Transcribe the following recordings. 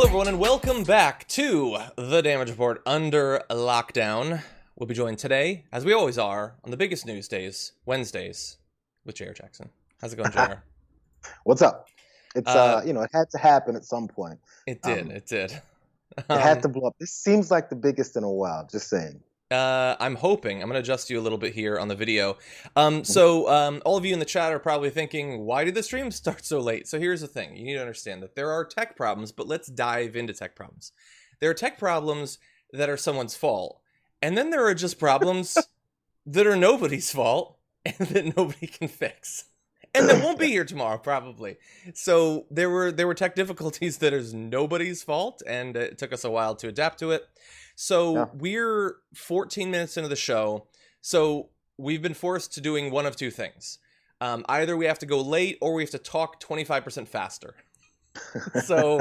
Hello everyone and welcome back to The Damage Report under lockdown. We'll be joined today, as we always are, on the biggest news days, Wednesdays, with Jayar Jackson. How's it going, Jayar? What's up? It's it had to happen at some point. It did. It had to blow up. This seems like the biggest in a while, just saying. I'm hoping. I'm going to adjust you a little bit here on the video. All of you in the chat are probably thinking, why did the stream start so late? So here's the thing. You need to understand that there are tech problems, but let's dive into tech problems. There are tech problems that are someone's fault. And then there are just problems that are nobody's fault and that nobody can fix. And that won't be here tomorrow, probably. So there were tech difficulties that is nobody's fault, and it took us a while to adapt to it. So We're 14 minutes into the show, so we've been forced to doing one of two things. Either we have to go late, or we have to talk 25% faster. So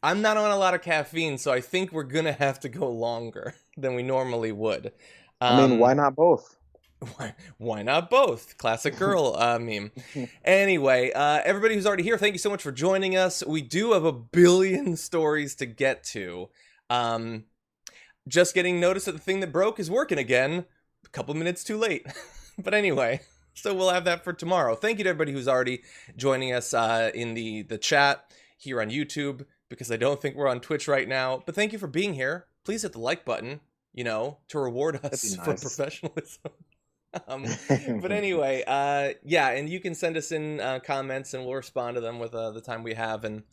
I'm not on a lot of caffeine, so I think we're going to have to go longer than we normally would. I mean, why not both? Why not both? Classic girl meme. Anyway, everybody who's already here, thank you so much for joining us. We do have a billion stories to get to. Just getting notice that the thing that broke is working again. A couple minutes too late. But anyway, so we'll have that for tomorrow. Thank you to everybody who's already joining us in the chat here on YouTube, because I don't think we're on Twitch right now. But thank you for being here. Please hit the like button, to reward us for professionalism. But anyway, and you can send us in comments and we'll respond to them with the time we have, and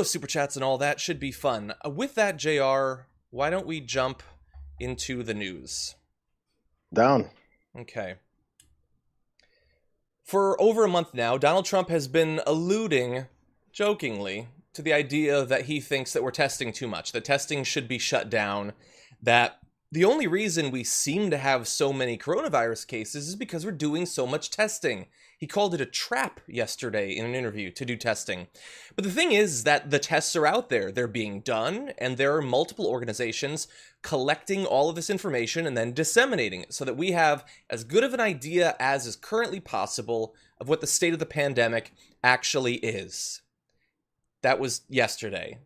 super chats and all that should be fun. With that, JR, why don't we jump into the news? Down. Okay. For over a month now, Donald Trump has been alluding, jokingly, to the idea that he thinks that we're testing too much, that testing should be shut down, that the only reason we seem to have so many coronavirus cases is because we're doing so much testing. He called it a trap yesterday in an interview to do testing. But the thing is that the tests are out there. They're being done, and there are multiple organizations collecting all of this information and then disseminating it so that we have as good of an idea as is currently possible of what the state of the pandemic actually is. That was yesterday.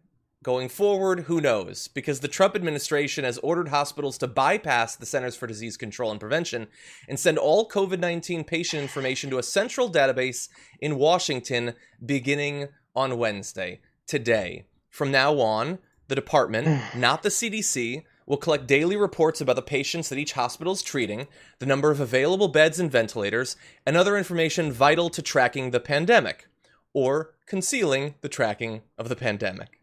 Going forward, who knows? Because the Trump administration has ordered hospitals to bypass the Centers for Disease Control and Prevention and send all COVID-19 patient information to a central database in Washington beginning on Wednesday, today. From now on, the department, not the CDC, will collect daily reports about the patients that each hospital is treating, the number of available beds and ventilators, and other information vital to tracking the pandemic, or concealing the tracking of the pandemic.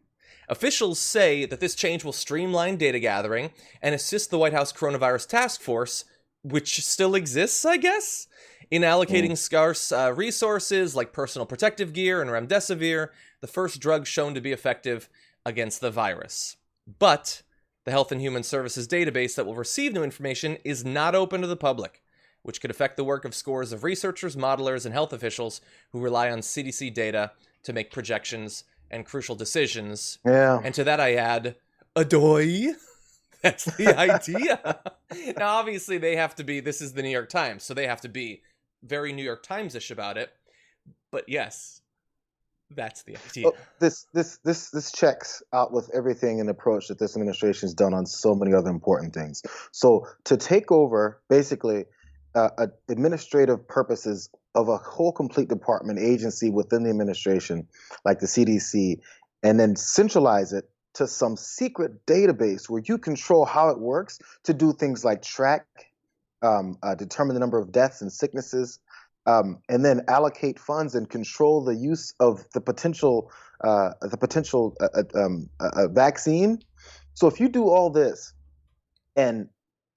Officials say that this change will streamline data gathering and assist the White House Coronavirus Task Force, which still exists, I guess, in allocating scarce resources like personal protective gear and remdesivir, the first drug shown to be effective against the virus. But the Health and Human Services database that will receive new information is not open to the public, which could affect the work of scores of researchers, modelers, and health officials who rely on CDC data to make projections and crucial decisions. Yeah. And to that I add, adoy. That's the idea. Now, obviously, they have to be, this is the New York Times, so they have to be very New York Times-ish about it. But yes, that's the idea. This checks out with everything and approach that this administration has done on so many other important things. So to take over, basically, administrative purposes of a whole complete department agency within the administration, like the CDC, and then centralize it to some secret database where you control how it works to do things like track, determine the number of deaths and sicknesses, and then allocate funds and control the use of the potential vaccine. So if you do all this, and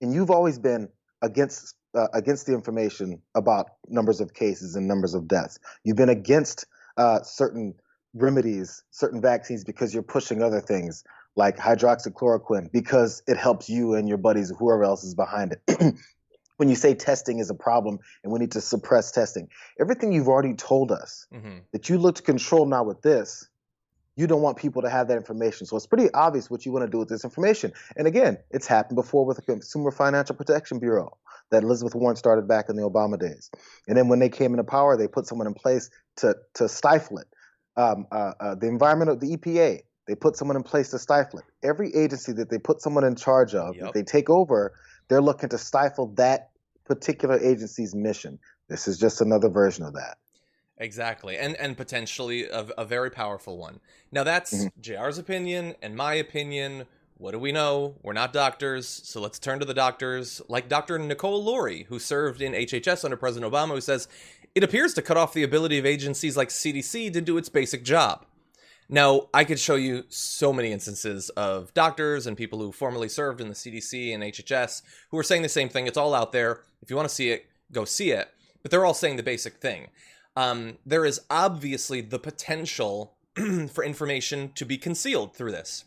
you've always been against the information about numbers of cases and numbers of deaths. You've been against certain remedies, certain vaccines, because you're pushing other things like hydroxychloroquine because it helps you and your buddies, whoever else is behind it. When you say testing is a problem and we need to suppress testing, everything you've already told us that you look to control now with this, you don't want people to have that information. So it's pretty obvious what you want to do with this information. And again, it's happened before with the Consumer Financial Protection Bureau that Elizabeth Warren started back in the Obama days. And then when they came into power, they put someone in place to stifle it. The environmental, the EPA, they put someone in place to stifle it. Every agency that they put someone in charge of, that Yep. they take over, they're looking to stifle that particular agency's mission. This is just another version of that. Exactly, and potentially a very powerful one. Now that's Jayar's opinion and my opinion. What do we know? We're not doctors, so let's turn to the doctors, like Dr. Nicole Laurie, who served in HHS under President Obama, who says, it appears to cut off the ability of agencies like CDC to do its basic job. Now, I could show you so many instances of doctors and people who formerly served in the CDC and HHS who are saying the same thing. It's all out there. If you want to see it, go see it. But they're all saying the basic thing. There is obviously the potential for information to be concealed through this.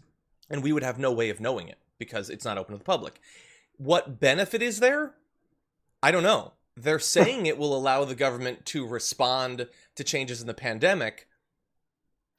And we would have no way of knowing it because it's not open to the public. What benefit is there? I don't know. They're saying it will allow the government to respond to changes in the pandemic.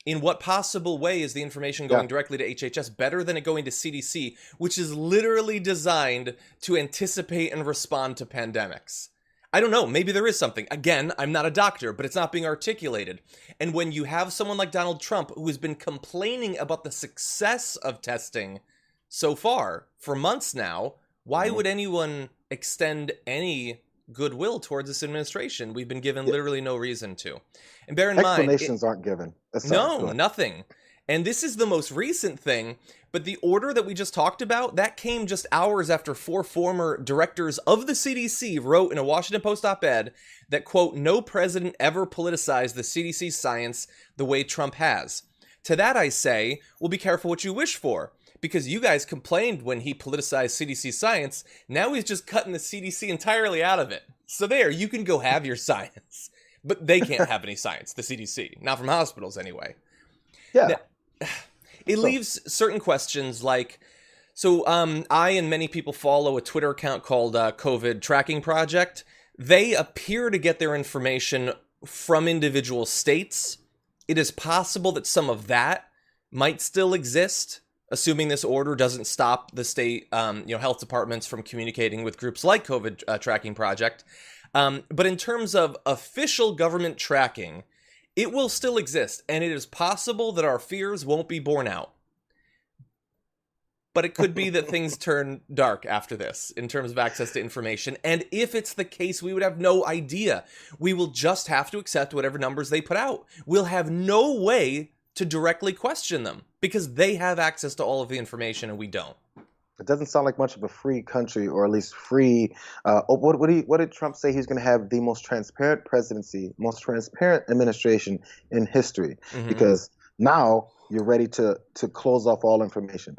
In what possible way is the information going directly to HHS better than it going to CDC, which is literally designed to anticipate and respond to pandemics? I don't know. Maybe there is something. Again, I'm not a doctor, but it's not being articulated. And when you have someone like Donald Trump, who has been complaining about the success of testing so far for months now, why would anyone extend any goodwill towards this administration? We've been given literally no reason to. And bear in mind, explanations aren't given. No, nothing. And this is the most recent thing, but the order that we just talked about, that came just hours after 4 former directors of the CDC wrote in a Washington Post op-ed that, quote, no president ever politicized the CDC science the way Trump has. To that I say, well, be careful what you wish for, because you guys complained when he politicized CDC science. Now he's just cutting the CDC entirely out of it. So there, you can go have your science. But they can't have any science, the CDC. Not from hospitals, anyway. Yeah. Now, it leaves certain questions like, so I and many people follow a Twitter account called COVID Tracking Project. They appear to get their information from individual states. It is possible that some of that might still exist, assuming this order doesn't stop the state health departments from communicating with groups like COVID Tracking Project. But in terms of official government tracking, it will still exist, and it is possible that our fears won't be borne out. But it could be that things turn dark after this in terms of access to information. And if it's the case, we would have no idea. We will just have to accept whatever numbers they put out. We'll have no way to directly question them because they have access to all of the information and we don't. It doesn't sound like much of a free country, or at least free. What did Trump say? He's going to have the most transparent presidency, most transparent administration in history, because now you're ready to close off all information.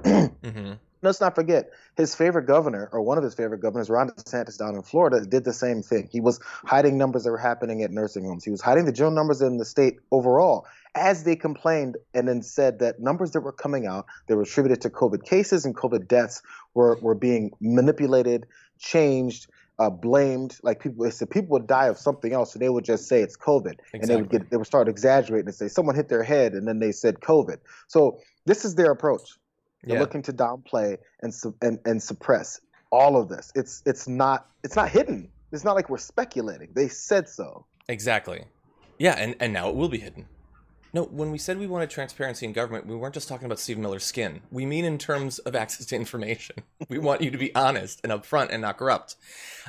Let's not forget his favorite governor, or one of his favorite governors, Ron DeSantis down in Florida, did the same thing. He was hiding numbers that were happening at nursing homes. He was hiding the jail numbers in the state overall, as they complained, and then said that numbers that were coming out that were attributed to COVID cases and COVID deaths were being manipulated, changed, blamed. Like people would die of something else, so they would just say it's COVID, and they would start exaggerating and say someone hit their head, and then they said COVID. So this is their approach. They're looking to downplay and suppress all of this. It's not hidden. It's not like we're speculating. They said so. Exactly. Yeah, and now it will be hidden. No, when we said we wanted transparency in government, we weren't just talking about Stephen Miller's skin. We mean in terms of access to information. We want you to be honest and upfront and not corrupt.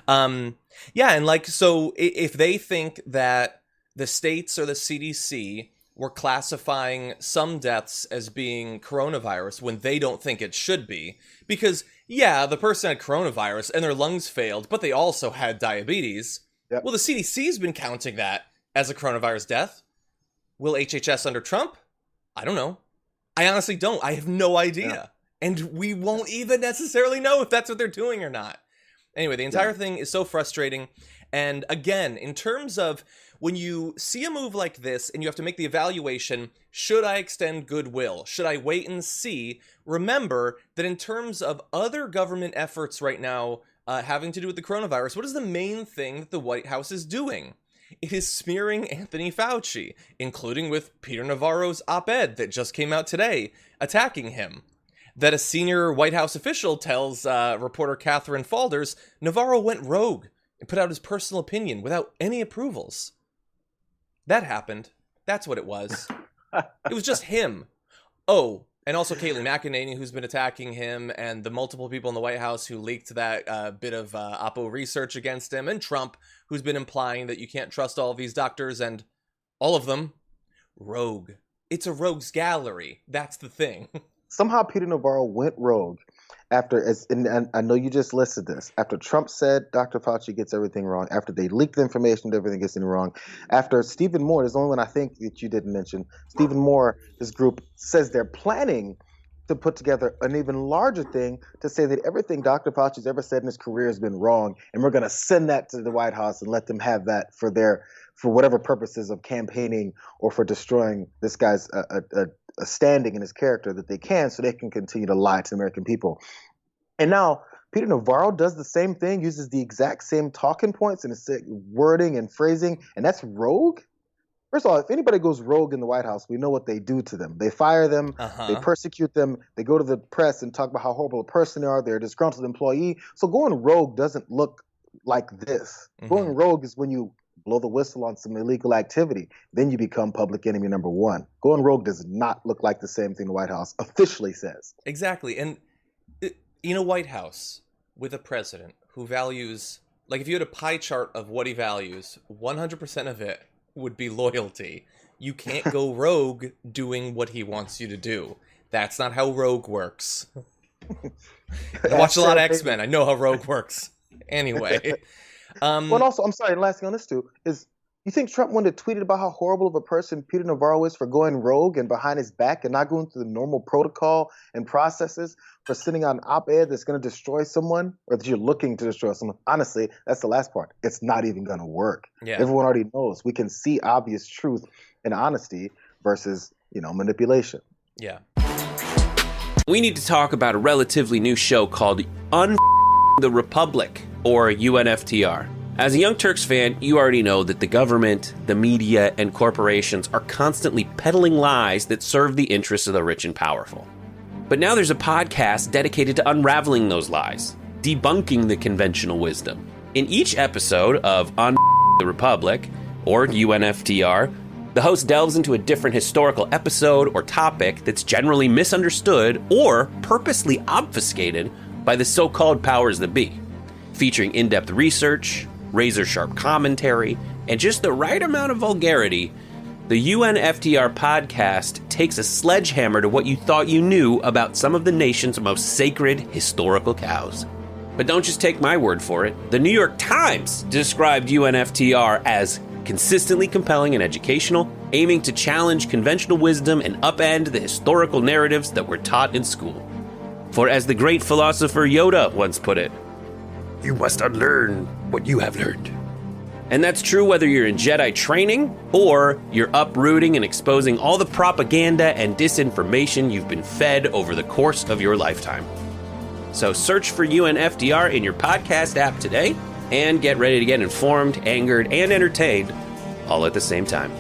So if they think that the states or the CDC were classifying some deaths as being coronavirus when they don't think it should be, because, the person had coronavirus and their lungs failed, but they also had diabetes. Yep. Well, the CDC's been counting that as a coronavirus death. Will HHS under Trump? I don't know. I honestly don't. I have no idea. Yeah. And we won't even necessarily know if that's what they're doing or not. Anyway, the entire thing is so frustrating. And again, in terms of when you see a move like this and you have to make the evaluation, should I extend goodwill? Should I wait and see? Remember that in terms of other government efforts right now having to do with the coronavirus, what is the main thing that the White House is doing? It is smearing Anthony Fauci, including with Peter Navarro's op-ed that just came out today, attacking him. That a senior White House official tells reporter Catherine Falders Navarro went rogue and put out his personal opinion without any approvals. That happened. That's what it was. It was just him. Oh, And also Kayleigh McEnany, who's been attacking him, and the multiple people in the White House who leaked that bit of Oppo research against him, and Trump, who's been implying that you can't trust all of these doctors, and all of them rogue. It's a rogues gallery. That's the thing. Somehow Peter Navarro went rogue after, and I know you just listed this, after Trump said Dr. Fauci gets everything wrong, after they leaked the information that everything gets wrong, after Stephen Moore, there's the only one I think that you didn't mention, Stephen Moore, his group, says they're planning to put together an even larger thing to say that everything Dr. Fauci's ever said in his career has been wrong, and we're going to send that to the White House and let them have that for whatever purposes of campaigning or for destroying this guy's a standing in his character that they can, so they can continue to lie to the American people. And now Peter Navarro does the same thing, uses the exact same talking points and wording and phrasing, and that's rogue? First of all, if anybody goes rogue in the White House, we know what they do to them. They fire them, they persecute them, they go to the press and talk about how horrible a person they are, they're a disgruntled employee. So going rogue doesn't look like this. Mm-hmm. Going rogue is when you blow the whistle on some illegal activity, then you become public enemy number one. Going rogue does not look like the same thing the White House officially says. Exactly. And in a White House with a president who values, like if you had a pie chart of what he values, 100% of it would be loyalty. You can't go rogue doing what he wants you to do. That's not how rogue works. I watch a lot of X-Men. I know how rogue works. Anyway. Well, also, I'm sorry, last thing on this too, is you think Trump wouldn't have tweeted about how horrible of a person Peter Navarro is for going rogue and behind his back and not going through the normal protocol and processes for sending out an op-ed that's going to destroy someone, or that you're looking to destroy someone? Honestly, that's the last part. It's not even going to work. Yeah. Everyone already knows. We can see obvious truth and honesty versus, manipulation. Yeah. We need to talk about a relatively new show called the Republic, or UNFTR. As a Young Turks fan, you already know that the government, the media, and corporations are constantly peddling lies that serve the interests of the rich and powerful. But now there's a podcast dedicated to unraveling those lies, debunking the conventional wisdom. In each episode of the Republic, or UNFTR, the host delves into a different historical episode or topic that's generally misunderstood or purposely obfuscated by the so-called powers that be. Featuring in-depth research, razor-sharp commentary, and just the right amount of vulgarity, the UNFTR podcast takes a sledgehammer to what you thought you knew about some of the nation's most sacred historical cows. But don't just take my word for it. The New York Times described UNFTR as consistently compelling and educational, aiming to challenge conventional wisdom and upend the historical narratives that were taught in school. For as the great philosopher Yoda once put it, you must unlearn what you have learned. And that's true whether you're in Jedi training or you're uprooting and exposing all the propaganda and disinformation you've been fed over the course of your lifetime. So search for UNFTR in your podcast app today and get ready to get informed, angered, and entertained all at the same time.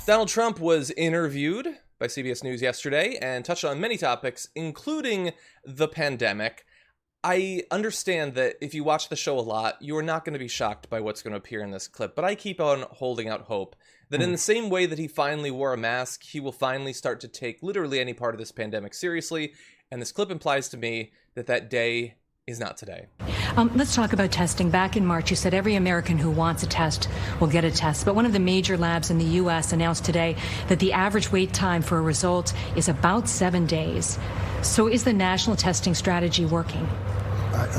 Donald Trump was interviewed by CBS News yesterday and touched on many topics, including the pandemic. I understand that if you watch the show a lot, you are not going to be shocked by what's going to appear in this clip, but I keep on holding out hope that in the same way that he finally wore a mask, he will finally start to take literally any part of this pandemic seriously, and this clip implies to me that that day is not today. Let's talk about testing. Back in March, you said every American who wants a test will get a test. But one of the major labs in the U.S. announced today that the average wait time for a result is about 7 days. So is the national testing strategy working?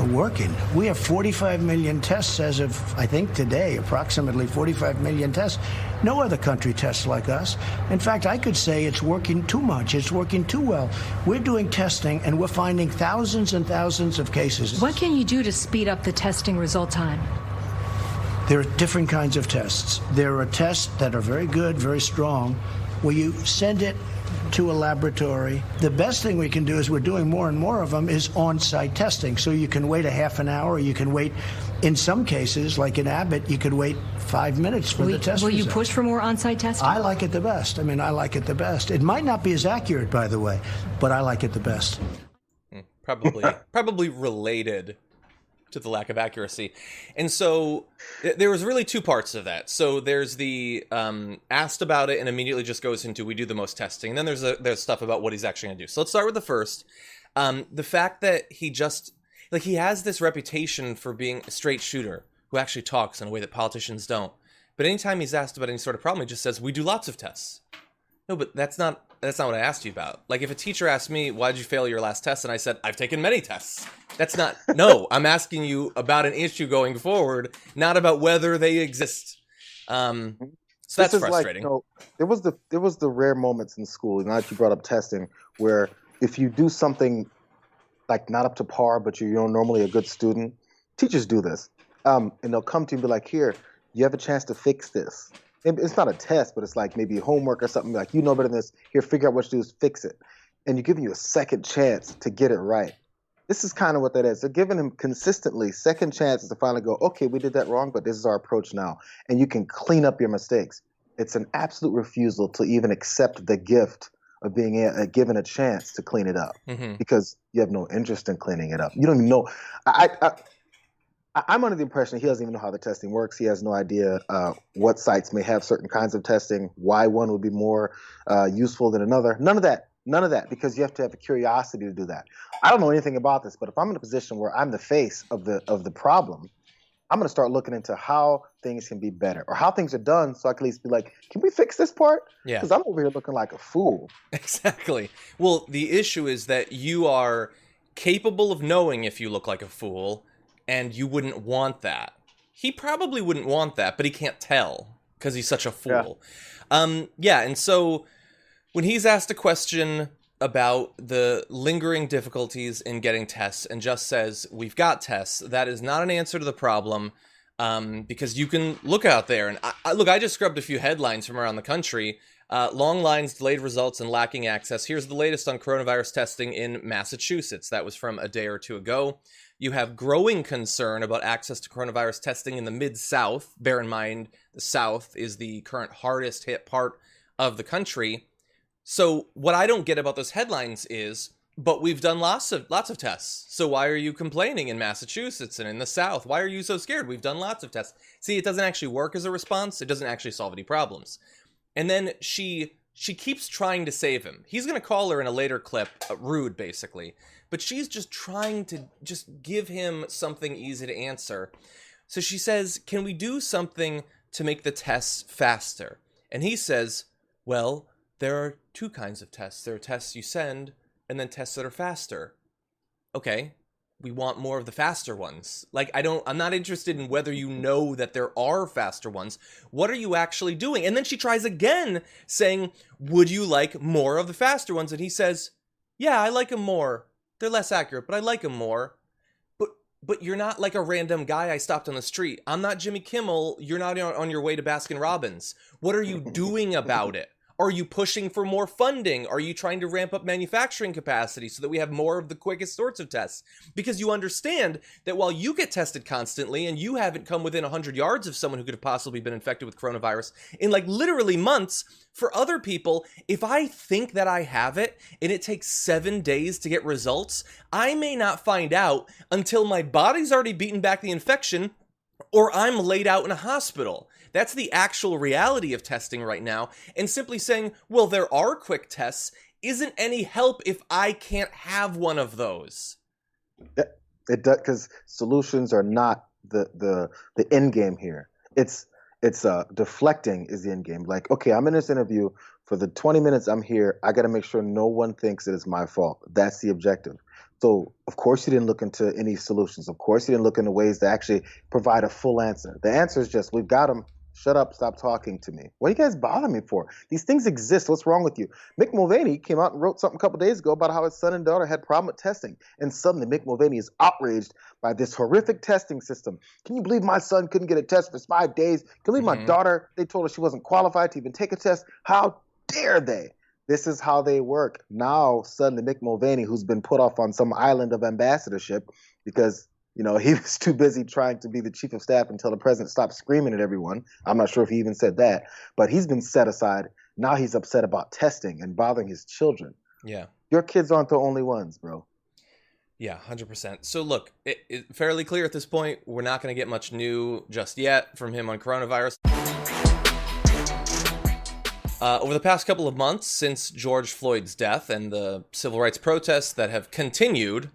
Working. We have 45 million tests as of, I think, today, approximately 45 million tests. No other country tests like us. In fact, I could say it's working too much. It's working too well. We're doing testing, and we're finding thousands and thousands of cases. What can you do to speed up the testing result time? There are different kinds of tests. There are tests that are very good, very strong, where you send it to a laboratory. The best thing we can do, is we're doing more and more of them, is on-site testing. So you can wait a half an hour, you can wait, in some cases, like in Abbott, you could wait 5 minutes for the test Will result. You push for more on-site testing? I like it the best. I mean, I like it the best. It might not be as accurate, by the way, but I like it the best. Probably related to the lack of accuracy. And so there was really two parts of that. So there's the asked about it and immediately just goes into we do the most testing. And then there's stuff about what he's actually going to do. So let's start with the first. The fact that he just, like, he has this reputation for being a straight shooter who actually talks in a way that politicians don't. But anytime he's asked about any sort of problem, he just says, we do lots of tests. No, but that's not what I asked you about. Like, if a teacher asked me, why did you fail your last test? And I said, I've taken many tests. That's not, no, I'm asking you about an issue going forward, not about whether they exist. So that's frustrating. Like, there was the rare moments in school, now that you brought up testing, where if you do something like not up to par, but you're normally a good student, teachers do this. And they'll come to you and be like, here, you have a chance to fix this. It's not a test, but it's like maybe homework or something, like, you know better than this. Here, figure out what to do is fix it. And you're giving you a second chance to get it right. This is kind of what that is. They're giving him consistently second chances to finally go, okay, we did that wrong, but this is our approach now. And you can clean up your mistakes. It's an absolute refusal to even accept the gift of being given a chance to clean it up, because you have no interest in cleaning it up. You don't even know. I'm under the impression he doesn't even know how the testing works. He has no idea what sites may have certain kinds of testing, why one would be more useful than another. None of that, because you have to have a curiosity to do that. I don't know anything about this, but if I'm in a position where I'm the face of the problem, I'm going to start looking into how things can be better or how things are done, so I can at least be like, can we fix this part? Yeah. Because I'm over here looking like a fool. Exactly. Well, the issue is that you are capable of knowing if you look like a fool, and you wouldn't want that. He probably wouldn't want that, but he can't tell because he's such a fool. Yeah. And so when he's asked a question about the lingering difficulties in getting tests and just says, we've got tests, that is not an answer to the problem, because you can look out there. And I just scrubbed a few headlines from around the country. Long lines, delayed results, and lacking access. Here's the latest on coronavirus testing in Massachusetts. That was from a day or two ago. You have growing concern about access to coronavirus testing in the Mid-South. Bear in mind, the South is the current hardest hit part of the country. So what I don't get about those headlines is, but we've done lots of tests. So why are you complaining in Massachusetts and in the South? Why are you so scared? We've done lots of tests. See, it doesn't actually work as a response. It doesn't actually solve any problems. And then she keeps trying to save him. He's going to call her in a later clip, rude, basically. But she's just trying to just give him something easy to answer. So she says, can we do something to make the tests faster? And he says, well, there are two kinds of tests. There are tests you send, and then tests that are faster. Okay, we want more of the faster ones. Like, I'm not interested in whether you know that there are faster ones. What are you actually doing? And then she tries again, saying, would you like more of the faster ones? And he says, yeah, I like them more. They're less accurate, but I like them more. But you're not like a random guy I stopped on the street. I'm not Jimmy Kimmel. You're not on your way to Baskin Robbins. What are you doing about it? Are you pushing for more funding? Are you trying to ramp up manufacturing capacity so that we have more of the quickest sorts of tests? Because you understand that while you get tested constantly and you haven't come within 100 yards of someone who could have possibly been infected with coronavirus in like literally months, for other people, if I think that I have it and it takes 7 days to get results, I may not find out until my body's already beaten back the infection or I'm laid out in a hospital. That's the actual reality of testing right now. And simply saying, well, there are quick tests isn't any help if I can't have one of those. It does, because solutions are not the end game here. It's deflecting is the end game. Like, okay, I'm in this interview for the 20 minutes I'm here. I got to make sure no one thinks it is my fault. That's the objective. So, of course, you didn't look into any solutions. Of course, you didn't look into ways to actually provide a full answer. The answer is just, we've got them. Shut up, stop talking to me. What do you guys bother me for? These things exist. What's wrong with you? Mick Mulvaney came out and wrote something a couple days ago about how his son and daughter had problem with testing. And suddenly Mick Mulvaney is outraged by this horrific testing system. Can you believe my son couldn't get a test for 5 days? Can you believe my daughter, they told her she wasn't qualified to even take a test? How dare they? This is how they work. Now, suddenly Mick Mulvaney, who's been put off on some island of ambassadorship because he was too busy trying to be the chief of staff until the president stopped screaming at everyone. I'm not sure if he even said that, but he's been set aside. Now he's upset about testing and bothering his children. Yeah. Your kids aren't the only ones, bro. Yeah, 100%. So look, it's fairly clear at this point, we're not going to get much new just yet from him on coronavirus. Over the past couple of months since George Floyd's death and the civil rights protests that have continued,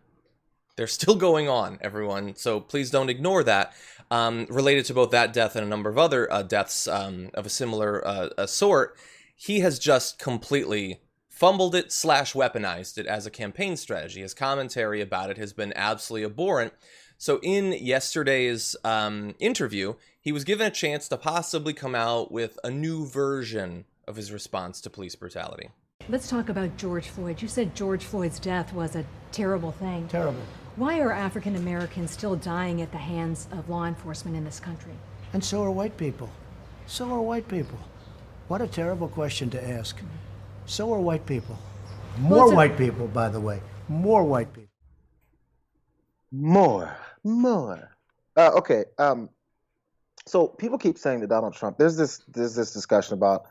they're still going on, everyone. So please don't ignore that. Related to both that death and a number of other deaths of a similar sort, he has just completely fumbled it / weaponized it as a campaign strategy. His commentary about it has been absolutely abhorrent. So in yesterday's interview, he was given a chance to possibly come out with a new version of his response to police brutality. Let's talk about George Floyd. You said George Floyd's death was a terrible thing. Terrible. Why are African Americans still dying at the hands of law enforcement in this country? And so are white people. So are white people. What a terrible question to ask. So are white people. More white people, by the way. More white people. More. Okay. So people keep saying that Donald Trump. There's this discussion about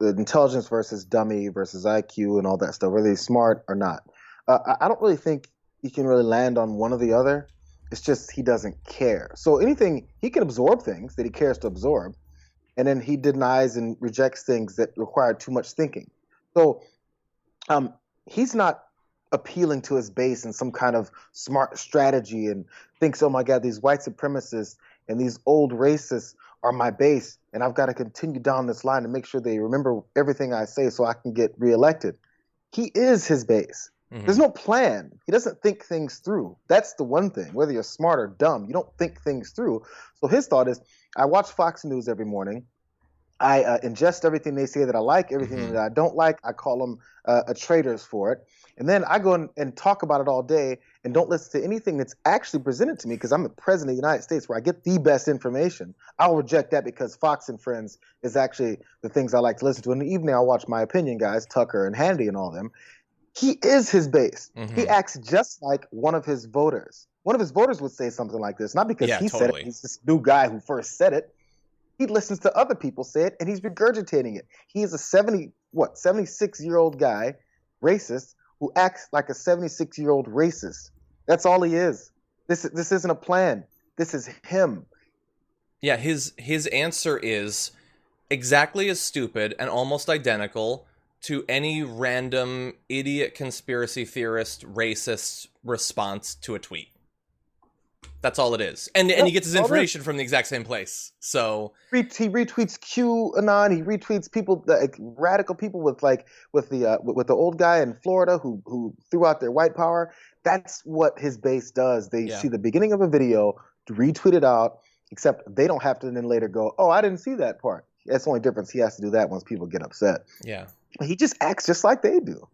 intelligence versus dummy versus IQ and all that stuff, whether he's smart or not. I don't really think you can really land on one or the other. It's just he doesn't care. So anything, he can absorb things that he cares to absorb, and then he denies and rejects things that require too much thinking. So he's not appealing to his base in some kind of smart strategy and thinks, oh my God, these white supremacists and these old racists are my base, and I've got to continue down this line to make sure they remember everything I say so I can get reelected. He is his base. Mm-hmm. There's no plan. He doesn't think things through. That's the one thing. Whether you're smart or dumb, you don't think things through. So his thought is, I watch Fox News every morning. I ingest everything they say that I like, everything that I don't like. I call them traitors for it. And then I go and talk about it all day and don't listen to anything that's actually presented to me because I'm the president of the United States where I get the best information. I'll reject that because Fox and Friends is actually the things I like to listen to. In the evening, I'll watch My Opinion guys, Tucker and Hannity and all them. He is his base. Mm-hmm. He acts just like one of his voters. One of his voters would say something like this, not because he said it. He's this new guy who first said it. He listens to other people say it, and he's regurgitating it. He is a 76-year-old guy, racist, who acts like a 76-year-old racist. That's all he is. This isn't a plan. This is him. Yeah, his answer is exactly as stupid and almost identical to any random idiot conspiracy theorist racist response to a tweet. That's all it is. And he gets his information from the exact same place. So he retweets QAnon. He retweets people, like radical people with the old guy in Florida who threw out their white power. That's what his base does. They see the beginning of a video, retweet it out, except they don't have to then later go, oh, I didn't see that part. That's the only difference. He has to do that once people get upset. Yeah. He just acts just like they do.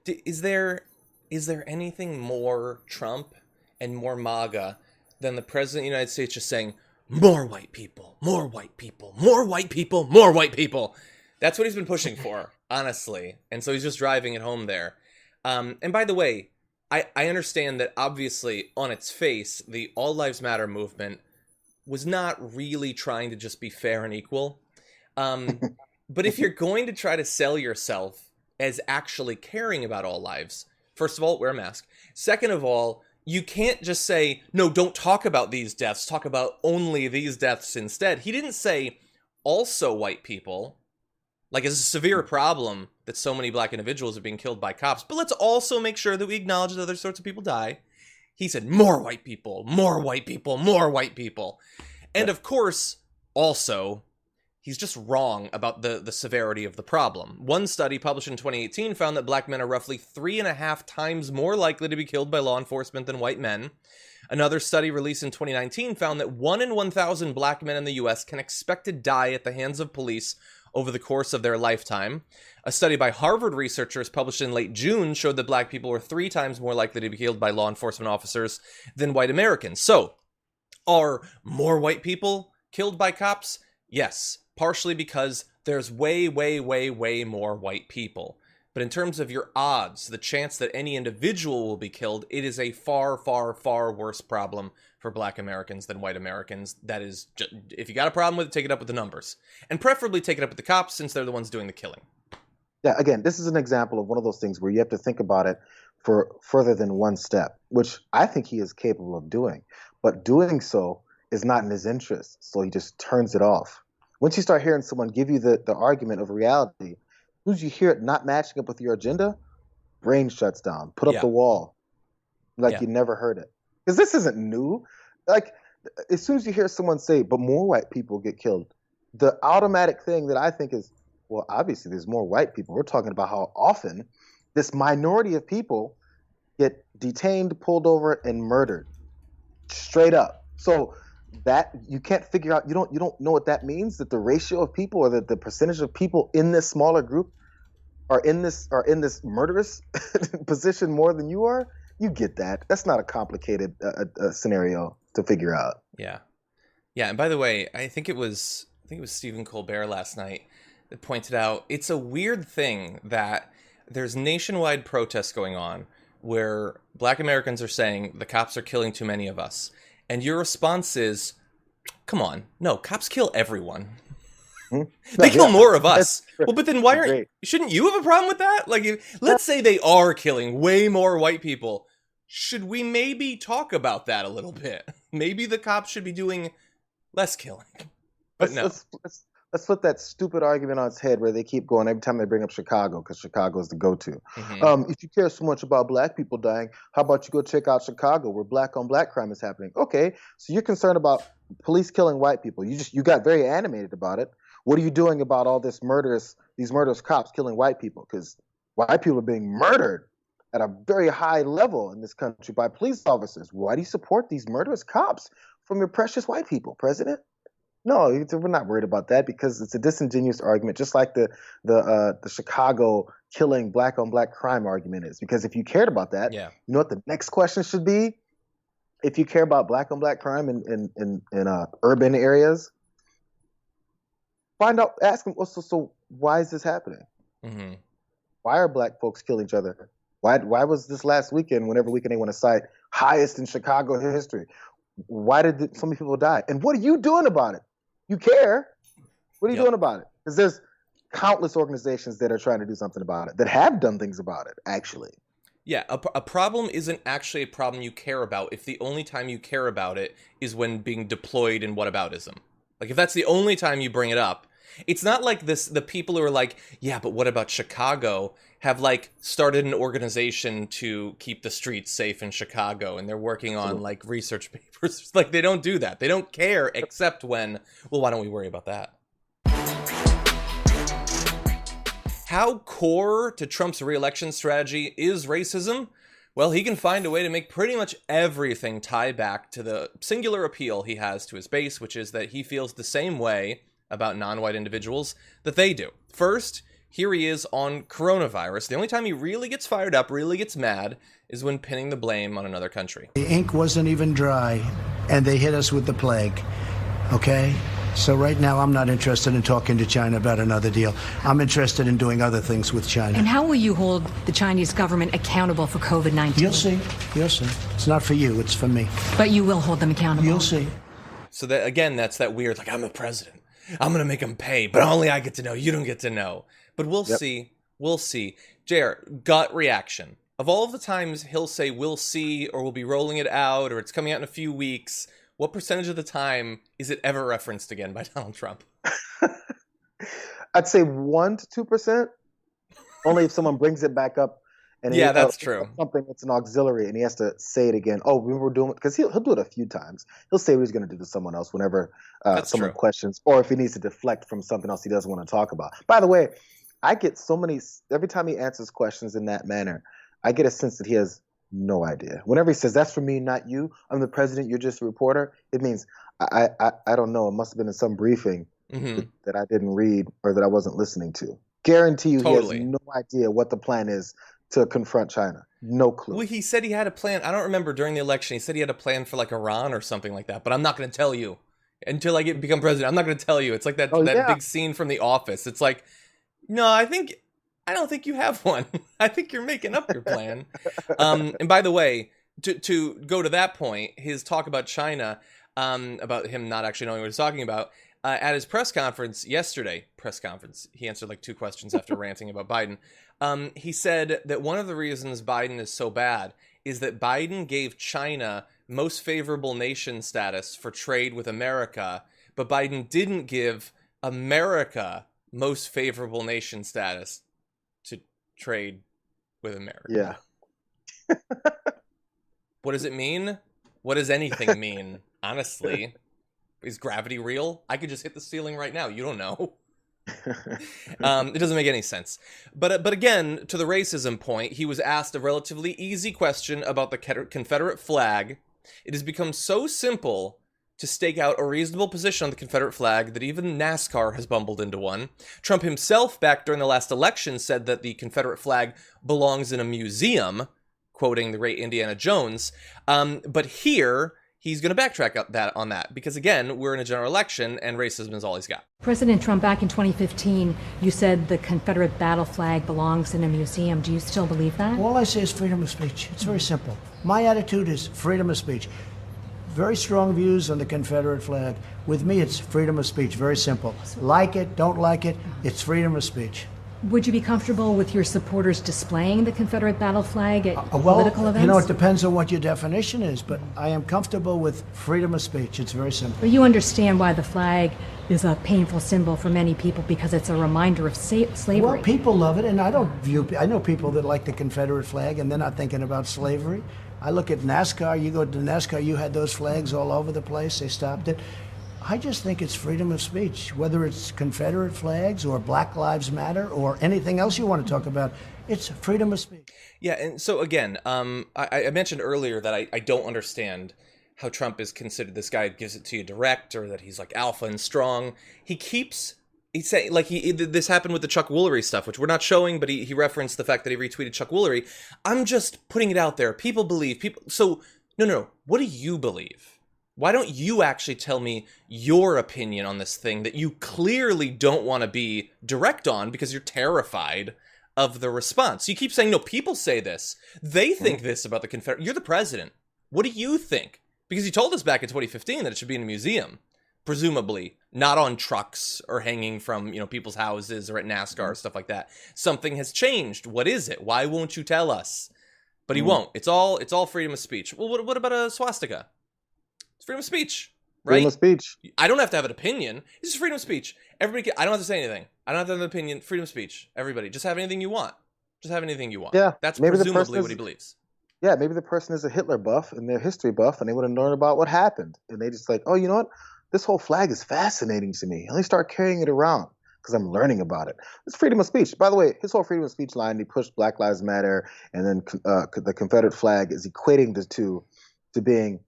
Is there anything more Trump and more MAGA than the president of the United States just saying, more white people, more white people, more white people, more white people? That's what he's been pushing for, honestly. And so he's just driving it home there. And by the way, I understand that obviously on its face, the All Lives Matter movement was not really trying to just be fair and equal. But if you're going to try to sell yourself as actually caring about all lives, first of all, wear a mask. Second of all, you can't just say, no, don't talk about these deaths. Talk about only these deaths instead. He didn't say also white people. Like, it's a severe problem that so many black individuals are being killed by cops. But let's also make sure that we acknowledge that other sorts of people die. He said more white people, more white people, more white people. And of course, also, he's just wrong about the severity of the problem. One study published in 2018 found that black men are roughly 3.5 times more likely to be killed by law enforcement than white men. Another study released in 2019 found that 1 in 1,000 black men in the U.S. can expect to die at the hands of police over the course of their lifetime. A study by Harvard researchers published in late June showed that black people were 3 times more likely to be killed by law enforcement officers than white Americans. So, are more white people killed by cops? Yes. Partially because there's way, way, way, way more white people. But in terms of your odds, the chance that any individual will be killed, it is a far, far, far worse problem for black Americans than white Americans. That is, if you got a problem with it, take it up with the numbers. And preferably take it up with the cops since they're the ones doing the killing. Yeah, again, this is an example of one of those things where you have to think about it for further than one step, which I think he is capable of doing. But doing so is not in his interest, so he just turns it off. Once you start hearing someone give you the argument of reality, as soon as you hear it not matching up with your agenda, brain shuts down. Put up the wall like you never heard it. Because this isn't new. Like, as soon as you hear someone say, but more white people get killed, the automatic thing that I think is, well, obviously there's more white people. We're talking about how often this minority of people get detained, pulled over, and murdered. Straight up. So that you can't figure out, you don't know what that means, that the ratio of people or that the percentage of people in this smaller group are in this murderous position more than you are. You get that. That's not a complicated scenario to figure out. Yeah. And by the way, I think it was Stephen Colbert last night that pointed out it's a weird thing that there's nationwide protests going on where Black Americans are saying the cops are killing too many of us. And your response is, come on, no, cops kill everyone. They kill more of us. Well, but then shouldn't you have a problem with that? Like, let's say they are killing way more white people. Should we maybe talk about that a little bit? Maybe the cops should be doing less killing. But let's flip that stupid argument on its head where they keep going every time they bring up Chicago, because Chicago is the go-to. If you care so much about black people dying, how about you go check out Chicago where black on black crime is happening? Okay, so you're concerned about police killing white people. You got very animated about it. What are you doing about all these murderous cops killing white people? Because white people are being murdered at a very high level in this country by police officers. Why do you support these murderous cops from your precious white people, President? No, we're not worried about that because it's a disingenuous argument, just like the Chicago killing black on black crime argument is. Because if you cared about that, you know what the next question should be? If you care about black on black crime in urban areas, find out, ask them, so why is this happening? Mm-hmm. Why are black folks killing each other? Why was this last weekend, whenever weekend they want to cite, highest in Chicago history? Why did so many people die? And what are you doing about it? You care. What are you doing about it? Because there's countless organizations that are trying to do something about it, that have done things about it, actually. Yeah, a problem isn't actually a problem you care about if the only time you care about it is when being deployed in whataboutism. Like, if that's the only time you bring it up, it's not like the people who are like, yeah, but what about Chicago, have like started an organization to keep the streets safe in Chicago, and they're working on like research papers. Like, they don't do that. They don't care except when, well, why don't we worry about that? How core to Trump's re-election strategy is racism? Well, he can find a way to make pretty much everything tie back to the singular appeal he has to his base, which is that he feels the same way about non-white individuals that they do. First, here he is on coronavirus. The only time he really gets fired up, really gets mad, is when pinning the blame on another country. The ink wasn't even dry, and they hit us with the plague, okay? So right now, I'm not interested in talking to China about another deal. I'm interested in doing other things with China. And how will you hold the Chinese government accountable for COVID-19? You'll see. You'll see. It's not for you. It's for me. But you will hold them accountable. You'll see. So that, again, that's that weird, like, I'm the president. I'm going to make them pay, but only I get to know. You don't get to know. But we'll see. We'll see. Jayar, gut reaction. Of all of the times he'll say we'll see, or we'll be rolling it out, or it's coming out in a few weeks, what percentage of the time is it ever referenced again by Donald Trump? I'd say 1% to 2%. Only if someone brings it back up. And that's true. Something that's an auxiliary, and he has to say it again. Oh, we were doing it, because he'll do it a few times. He'll say what he's going to do to someone else whenever someone questions, or if he needs to deflect from something else he doesn't want to talk about. By the way, I get so many, every time he answers questions in that manner, I get a sense that he has no idea. Whenever he says, that's for me, not you, I'm the president, you're just a reporter, it means, I don't know, it must have been in some briefing that I didn't read or that I wasn't listening to. Guarantee you Totally. He has no idea what the plan is to confront China. No clue. Well, he said he had a plan. I don't remember during the election. He said he had a plan for like Iran or something like that, but I'm not going to tell you until I become president. I'm not going to tell you. It's like that big scene from The Office. It's like, no, I don't think you have one. I think you're making up your plan. And by the way, to go to that point, his talk about China, about him not actually knowing what he's talking about, at his press conference yesterday, he answered like 2 questions after ranting about Biden. He said that one of the reasons Biden is so bad is that Biden gave China most favorable nation status for trade with America, but Biden didn't give America most favorable nation status to trade with America. Yeah. What does it mean? What does anything mean? Honestly, is gravity real? I could just hit the ceiling right now. You don't know. It doesn't make any sense. But again, to the racism point, he was asked a relatively easy question about the Confederate flag. It has become so simple to stake out a reasonable position on the Confederate flag that even NASCAR has bumbled into one. Trump himself, back during the last election, said that the Confederate flag belongs in a museum, quoting the great Indiana Jones. But here, he's going to backtrack on that because, again, we're in a general election and racism is all he's got. President Trump, back in 2015, you said the Confederate battle flag belongs in a museum. Do you still believe that? All I say is freedom of speech. It's very simple. My attitude is freedom of speech. Very strong views on the Confederate flag. With me, it's freedom of speech. Very simple. Like it, don't like it, it's freedom of speech. Would you be comfortable with your supporters displaying the Confederate battle flag at Well, political events? you know, it depends on what your definition is, but I am comfortable with freedom of speech. It's very simple. But you understand why the flag is a painful symbol for many people because it's a reminder of slavery. Well, people love it, and I know people that like the Confederate flag, and they're not thinking about slavery. I look at NASCAR. You go to NASCAR, you had those flags all over the place. They stopped it. I just think it's freedom of speech, whether it's Confederate flags or Black Lives Matter or anything else you want to talk about. It's freedom of speech. Yeah, and so again, I mentioned earlier that I don't understand how Trump is considered this guy who gives it to you direct, or that he's like alpha and strong. He's saying, like, this happened with the Chuck Woolery stuff, which we're not showing, but he referenced the fact that he retweeted Chuck Woolery. I'm just putting it out there. People believe. So, no. What do you believe? Why don't you actually tell me your opinion on this thing that you clearly don't want to be direct on because you're terrified of the response? You keep saying, no, people say this. They think this about the Confederate. You're the president. What do you think? Because you told us back in 2015 that it should be in a museum, presumably, not on trucks or hanging from, people's houses or at NASCAR, stuff like that. Something has changed. What is it? Why won't you tell us? But he won't. It's all freedom of speech. Well, what about a swastika? It's freedom of speech, right? Freedom of speech. I don't have to have an opinion. It's just freedom of speech. Everybody, I don't have to say anything. I don't have to have an opinion. Freedom of speech. Everybody, just have anything you want. Just have anything you want. Yeah, that's maybe presumably what he believes. Yeah, maybe the person is a Hitler buff and they're history buff and they want to learn about what happened. And they just like, oh, you know what? This whole flag is fascinating to me. Let me start carrying it around because I'm learning about it. It's freedom of speech. By the way, his whole freedom of speech line, he pushed Black Lives Matter, and then the Confederate flag is equating the two to being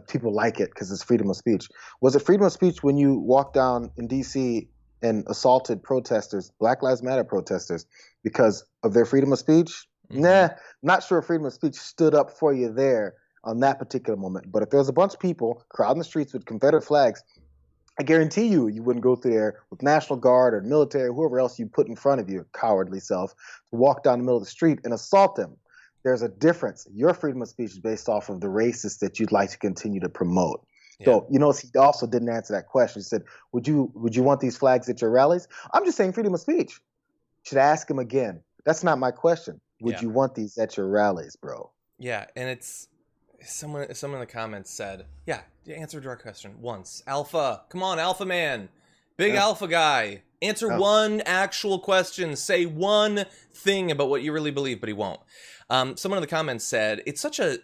people like it because it's freedom of speech. Was it freedom of speech when you walked down in D.C. and assaulted protesters, Black Lives Matter protesters, because of their freedom of speech? Nah, not sure if freedom of speech stood up for you there on that particular moment. But if there was a bunch of people crowding the streets with Confederate flags, I guarantee you wouldn't go through there with National Guard or military or whoever else you put in front of you, cowardly self, to walk down the middle of the street and assault them. There's a difference. Your freedom of speech is based off of the racists that you'd like to continue to promote. Yeah. So, he also didn't answer that question. He said, would you want these flags at your rallies? I'm just saying freedom of speech. Should ask him again. That's not my question. Would you want these at your rallies, bro? Yeah, and it's someone in the comments said, answer a direct question once. Alpha, come on, alpha man. Big alpha guy. Answer one actual question. Say one thing about what you really believe, but he won't. Someone in the comments said, it's such an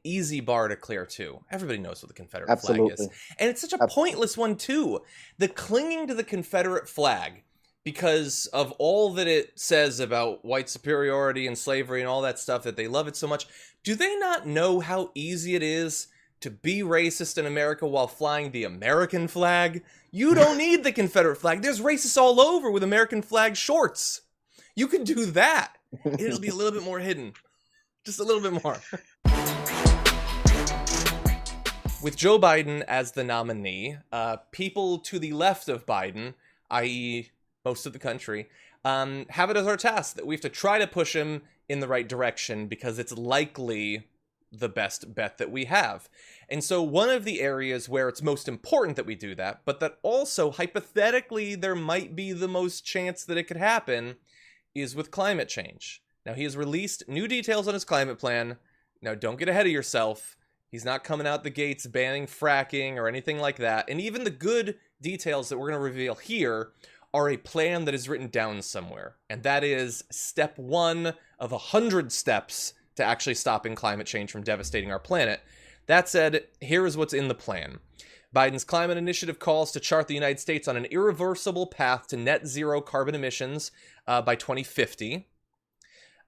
easy bar to clear, too. Everybody knows what the Confederate flag is. And it's such a pointless one, too. The clinging to the Confederate flag, because of all that it says about white superiority and slavery and all that stuff, that they love it so much. Do they not know how easy it is to be racist in America while flying the American flag? You don't need the Confederate flag. There's racists all over with American flag shorts. You can do that. It'll be a little bit more hidden. Just a little bit more. With Joe Biden as the nominee, people to the left of Biden, i.e. most of the country, have it as our task that we have to try to push him in the right direction because it's likely the best bet that we have. And so one of the areas where it's most important that we do that, but that also hypothetically there might be the most chance that it could happen, is with climate change. Now, he has released new details on his climate plan. Now, don't get ahead of yourself. He's not coming out the gates banning fracking or anything like that. And even the good details that we're going to reveal here are a plan that is written down somewhere. And that is step 1 of 100 steps to actually stopping climate change from devastating our planet. That said, here is what's in the plan. Biden's climate initiative calls to chart the United States on an irreversible path to net zero carbon emissions by 2050.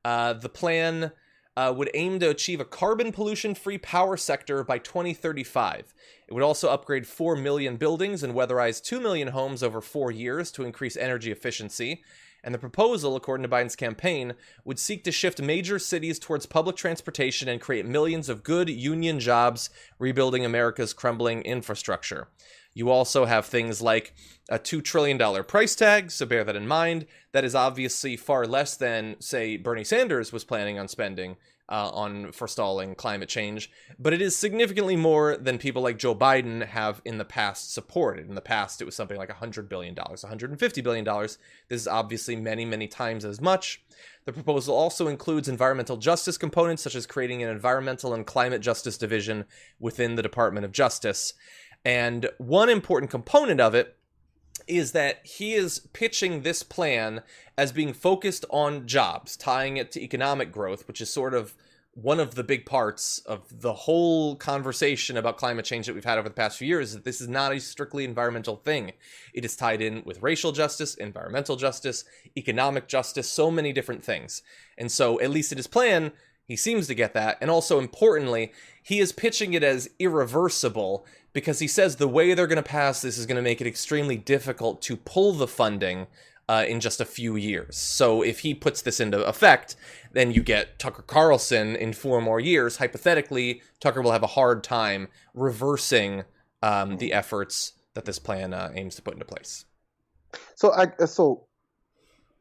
The plan would aim to achieve a carbon pollution-free power sector by 2035. It would also upgrade 4 million buildings and weatherize 2 million homes over 4 years to increase energy efficiency. And the proposal, according to Biden's campaign, would seek to shift major cities towards public transportation and create millions of good union jobs, rebuilding America's crumbling infrastructure. You also have things like a $2 trillion price tag, so bear that in mind. That is obviously far less than, say, Bernie Sanders was planning on spending on forestalling climate change, but it is significantly more than people like Joe Biden have in the past supported. In the past, it was something like $100 billion, $150 billion. This is obviously many, many times as much. The proposal also includes environmental justice components, such as creating an environmental and climate justice division within the Department of Justice. And one important component of it is that he is pitching this plan as being focused on jobs, tying it to economic growth, which is sort of one of the big parts of the whole conversation about climate change that we've had over the past few years, is that this is not a strictly environmental thing. It is tied in with racial justice, environmental justice, economic justice, so many different things. And so, at least in his plan, he seems to get that. And also, importantly, he is pitching it as irreversible, because he says the way they're going to pass this is going to make it extremely difficult to pull the funding in just a few years. So if he puts this into effect, then you get Tucker Carlson in 4 more years. Hypothetically, Tucker will have a hard time reversing the efforts that this plan aims to put into place. So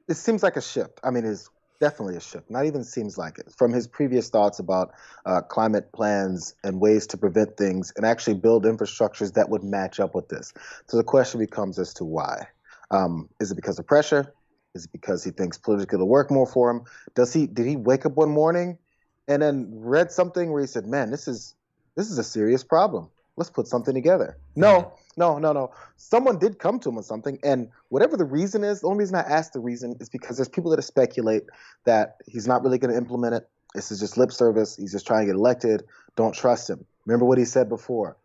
it seems like a shift. I mean, it's definitely a shift. Not even seems like it. From his previous thoughts about climate plans and ways to prevent things and actually build infrastructures that would match up with this. So the question becomes as to why. Is it because of pressure? Is it because he thinks politically it'll work more for him? Did he wake up one morning and then read something where he said, man, this is a serious problem. Let's put something together. No. Someone did come to him with something, and whatever the reason is, the only reason I ask the reason is because there's people that speculate that he's not really going to implement it. This is just lip service. He's just trying to get elected. Don't trust him. Remember what he said before.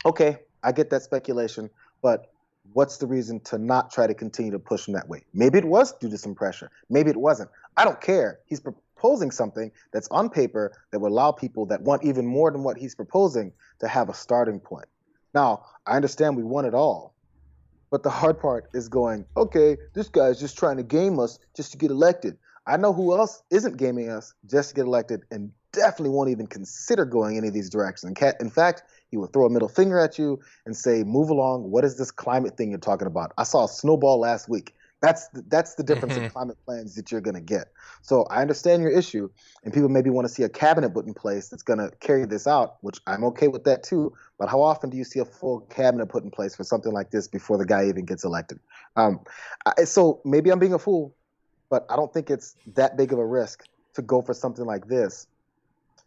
Okay, I get that speculation, but what's the reason to not try to continue to push him that way? Maybe it was due to some pressure. Maybe it wasn't. I don't care. He's proposing something that's on paper that would allow people that want even more than what he's proposing to have a starting point. Now, I understand we want it all, but the hard part is going, okay, this guy's just trying to game us just to get elected. I know who else isn't gaming us just to get elected and definitely won't even consider going any of these directions. In fact, he will throw a middle finger at you and say, move along. What is this climate thing you're talking about? I saw a snowball last week. That's the difference in climate plans that you're going to get. So I understand your issue, and people maybe want to see a cabinet put in place that's going to carry this out, which I'm okay with that too. But how often do you see a full cabinet put in place for something like this before the guy even gets elected? So maybe I'm being a fool, but I don't think it's that big of a risk to go for something like this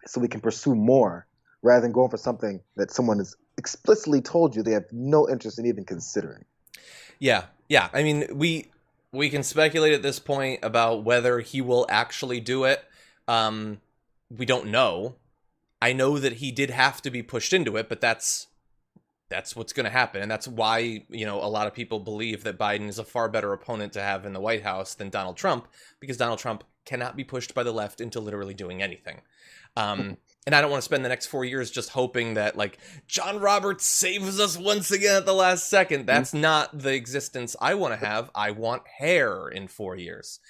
so we can pursue more rather than going for something that someone has explicitly told you they have no interest in even considering. Yeah. I mean, we can speculate at this point about whether he will actually do it. We don't know. I know that he did have to be pushed into it, but that's what's going to happen. And that's why, a lot of people believe that Biden is a far better opponent to have in the White House than Donald Trump, because Donald Trump cannot be pushed by the left into literally doing anything. And I don't want to spend the next 4 years just hoping that, like, John Roberts saves us once again at the last second. That's not the existence I want to have. I want hair in 4 years.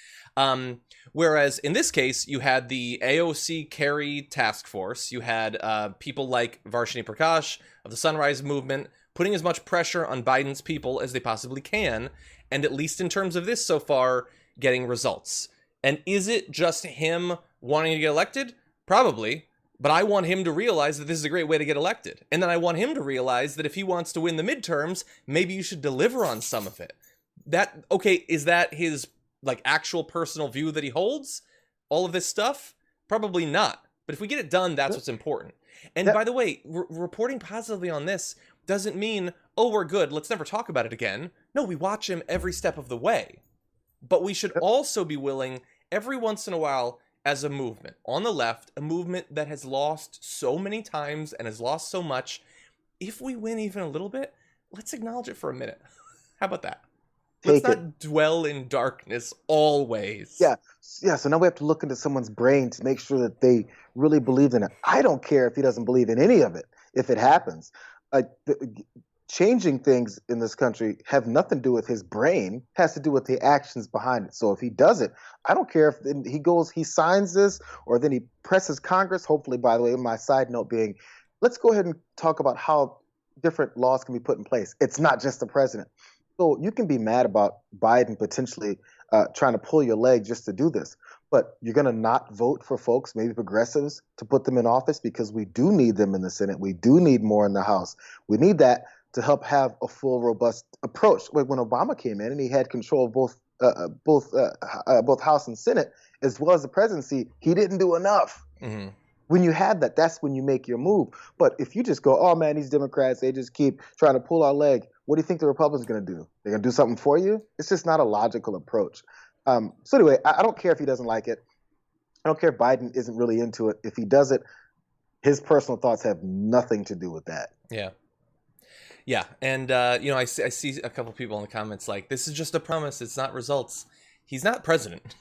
Whereas in this case, you had the AOC Kerry task force. You had people like Varshini Prakash of the Sunrise Movement putting as much pressure on Biden's people as they possibly can. And at least in terms of this so far, getting results. And is it just him wanting to get elected? Probably. But I want him to realize that this is a great way to get elected. And then I want him to realize that if he wants to win the midterms, maybe you should deliver on some of it. Is that his like actual personal view that he holds? All of this stuff? Probably not. But if we get it done, that's what's important. And by the way, reporting positively on this doesn't mean, oh, we're good, let's never talk about it again. No, we watch him every step of the way. But we should also be willing, every once in a while, as a movement on the left, a movement that has lost so many times and has lost so much, if we win even a little bit, let's acknowledge it for a minute. How about that? Let's not dwell in darkness always. Yeah. So now we have to look into someone's brain to make sure that they really believe in it. I don't care if he doesn't believe in any of it, if it happens. Changing things in this country have nothing to do with his brain, has to do with the actions behind it. So if he does it, I don't care if he signs this or then he presses Congress. Hopefully, by the way, my side note being, let's go ahead and talk about how different laws can be put in place. It's not just the president. So you can be mad about Biden potentially trying to pull your leg just to do this, but you're going to not vote for folks, maybe progressives, to put them in office because we do need them in the Senate. We do need more in the House. We need that to help have a full, robust approach. Like when Obama came in and he had control of both House and Senate, as well as the presidency, he didn't do enough. Mm-hmm. When you have that, that's when you make your move. But if you just go, oh man, these Democrats, they just keep trying to pull our leg, what do you think the Republicans are going to do? They're going to do something for you? It's just not a logical approach. So anyway, I don't care if he doesn't like it. I don't care if Biden isn't really into it. If he does it, his personal thoughts have nothing to do with that. Yeah. Yeah, and I see a couple people in the comments like, this is just a promise, it's not results. He's not president.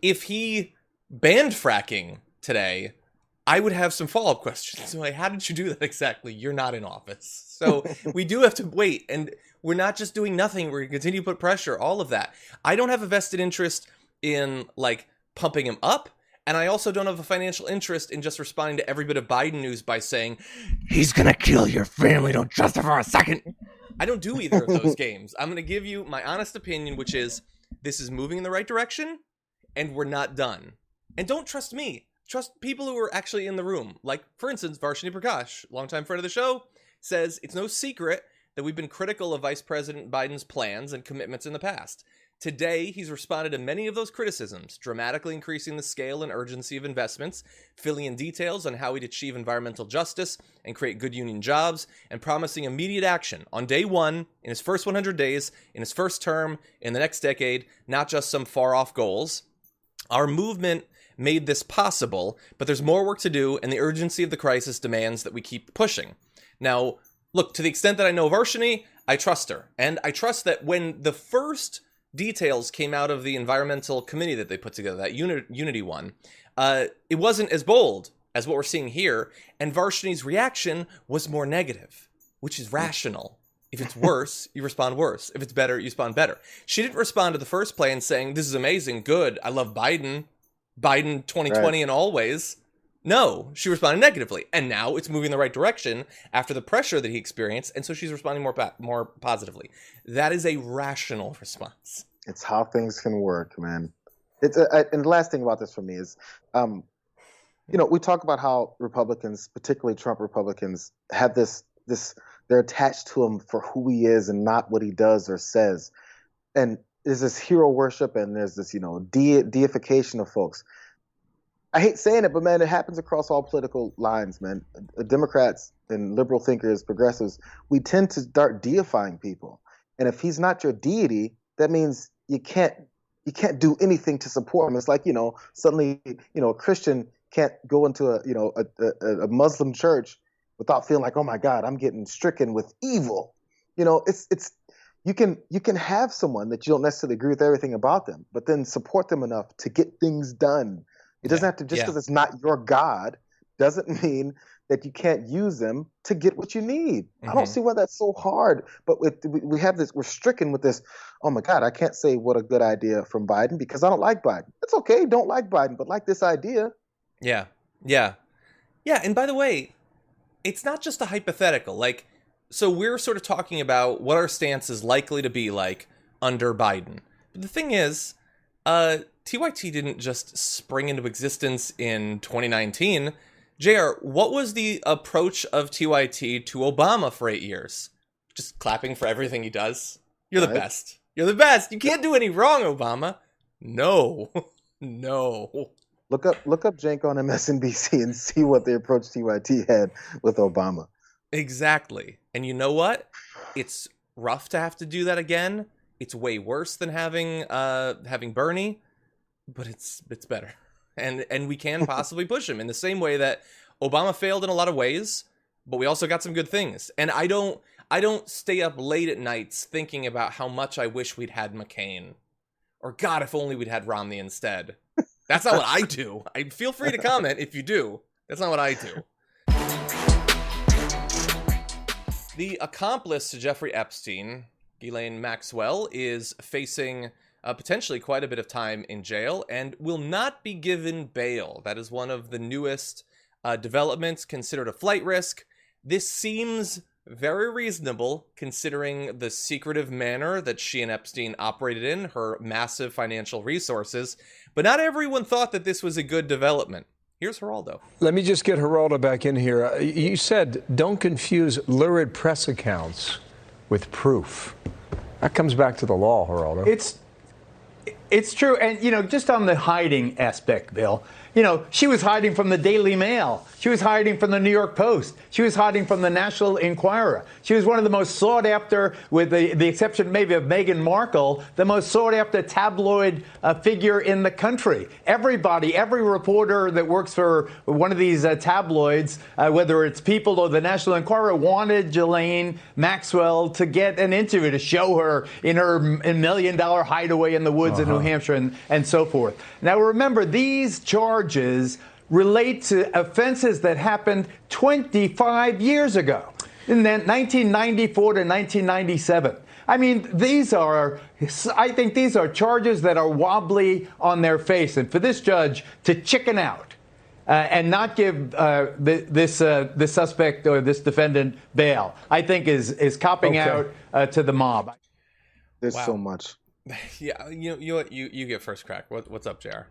If he banned fracking today, I would have some follow-up questions. Like, how did you do that exactly? You're not in office. So we do have to wait, and we're not just doing nothing. We're going to continue to put pressure, all of that. I don't have a vested interest in, like, pumping him up. And I also don't have a financial interest in just responding to every bit of Biden news by saying, he's going to kill your family, don't trust him for a second. I don't do either of those games. I'm going to give you my honest opinion, which is this is moving in the right direction, and we're not done. And don't trust me. Trust people who are actually in the room. Like, for instance, Varshini Prakash, longtime friend of the show, says it's no secret that we've been critical of Vice President Biden's plans and commitments in the past. Today, he's responded to many of those criticisms, dramatically increasing the scale and urgency of investments, filling in details on how he'd achieve environmental justice and create good union jobs, and promising immediate action on day one, in his first 100 days, in his first term, in the next decade, not just some far-off goals. Our movement made this possible, but there's more work to do, and the urgency of the crisis demands that we keep pushing. Now, look, to the extent that I know Varshini, I trust her. And I trust that when the first details came out of the environmental committee that they put together, that Unity one, it wasn't as bold as what we're seeing here, and Varshini's reaction was more negative, which is rational. If it's worse, you respond worse. If it's better, you respond better. She didn't respond to the first plan saying, this is amazing, good, I love Biden 2020 right, and always. No, she responded negatively, and now it's moving in the right direction after the pressure that he experienced, and so she's responding more positively. That is a rational response. It's how things can work, man. And the last thing about this for me is, we talk about how Republicans, particularly Trump Republicans, have this they're attached to him for who he is and not what he does or says. And there's this hero worship and there's this, deification of folks. I hate saying it, but man, it happens across all political lines, man. Democrats and liberal thinkers, progressives, we tend to start deifying people. And if he's not your deity, that means you can't do anything to support him. It's like, suddenly, a Christian can't go into a Muslim church without feeling like, oh my God, I'm getting stricken with evil. It's you can have someone that you don't necessarily agree with everything about them, but then support them enough to get things done. It doesn't have to, just because it's not your God, doesn't mean that you can't use them to get what you need. Mm-hmm. I don't see why that's so hard. But we have this, we're stricken with this, oh my God, I can't say what a good idea from Biden because I don't like Biden. It's okay, don't like Biden, but like this idea. Yeah. And by the way, it's not just a hypothetical. Like, so we're sort of talking about what our stance is likely to be like under Biden. But the thing is, TYT didn't just spring into existence in 2019. Jayar, what was the approach of TYT to Obama for 8 years? Just clapping for everything he does? You're the best. You're the best. You can't do any wrong, Obama. No. No. Look up Cenk on MSNBC and see what the approach TYT had with Obama. Exactly. And you know what? It's rough to have to do that again. It's way worse than having Bernie, but it's better. And we can possibly push him in the same way that Obama failed in a lot of ways, but we also got some good things. And I don't stay up late at nights thinking about how much I wish we'd had McCain. Or God, if only we'd had Romney instead. That's not what I do. Feel free to comment if you do. That's not what I do. The accomplice to Jeffrey Epstein, Ghislaine Maxwell, is facing potentially quite a bit of time in jail and will not be given bail. That is one of the newest developments, considered a flight risk. This seems very reasonable considering the secretive manner that she and Epstein operated in, her massive financial resources. But not everyone thought that this was a good development. Here's Geraldo. Let me just get Geraldo back in here. You said don't confuse lurid press accounts with proof. That comes back to the law, Geraldo. It's true. And, just on the hiding aspect, Bill, she was hiding from the Daily Mail. She was hiding from the New York Post. She was hiding from the National Enquirer. She was one of the most sought after, with the exception maybe of Meghan Markle, the most sought after tabloid figure in the country. Everybody, every reporter that works for one of these tabloids, whether it's People or the National Enquirer, wanted Ghislaine Maxwell to get an interview to show her in her $1 million hideaway in the woods in New Hampshire and so forth. Now, remember, these charges relate to offenses that happened 25 years ago, in 1994 to 1997. I mean, I think these are charges that are wobbly on their face. And for this judge to chicken out and not give this suspect or this defendant bail, I think is copping out to the mob. There's so much. Yeah, you get first crack. What's up, JR?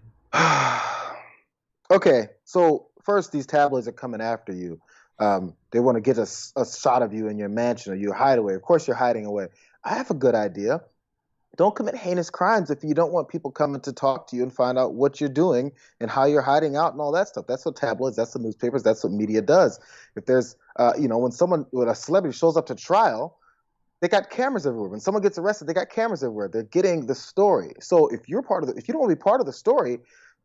Okay, so first, these tabloids are coming after you. They want to get a shot of you in your mansion or your hideaway. Of course, you're hiding away. I have a good idea. Don't commit heinous crimes if you don't want people coming to talk to you and find out what you're doing and how you're hiding out and all that stuff. That's what tabloids, that's what newspapers, that's what media does. If there's, when a celebrity shows up to trial, they got cameras everywhere. When someone gets arrested, they got cameras everywhere. They're getting the story. So if you don't want to be part of the story,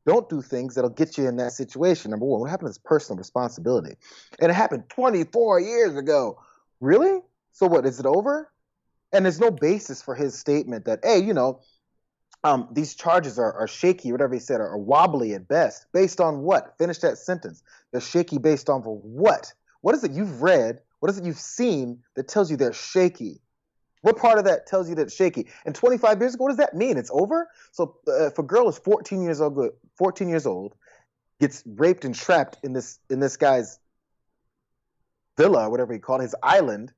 don't do things that'll get you in that situation. Number one, what happened is personal responsibility. And it happened 24 years ago. Really? So what, is it over? And there's no basis for his statement that, hey, these charges are shaky, whatever he said, are wobbly at best. Based on what? Finish that sentence. They're shaky based on what? What is it you've read? What is it you've seen that tells you they're shaky? What part of that tells you that it's shaky? And 25 years ago, what does that mean? It's over? So if a girl is 14 years old, gets raped and trapped in this guy's villa, or whatever he called it, his island,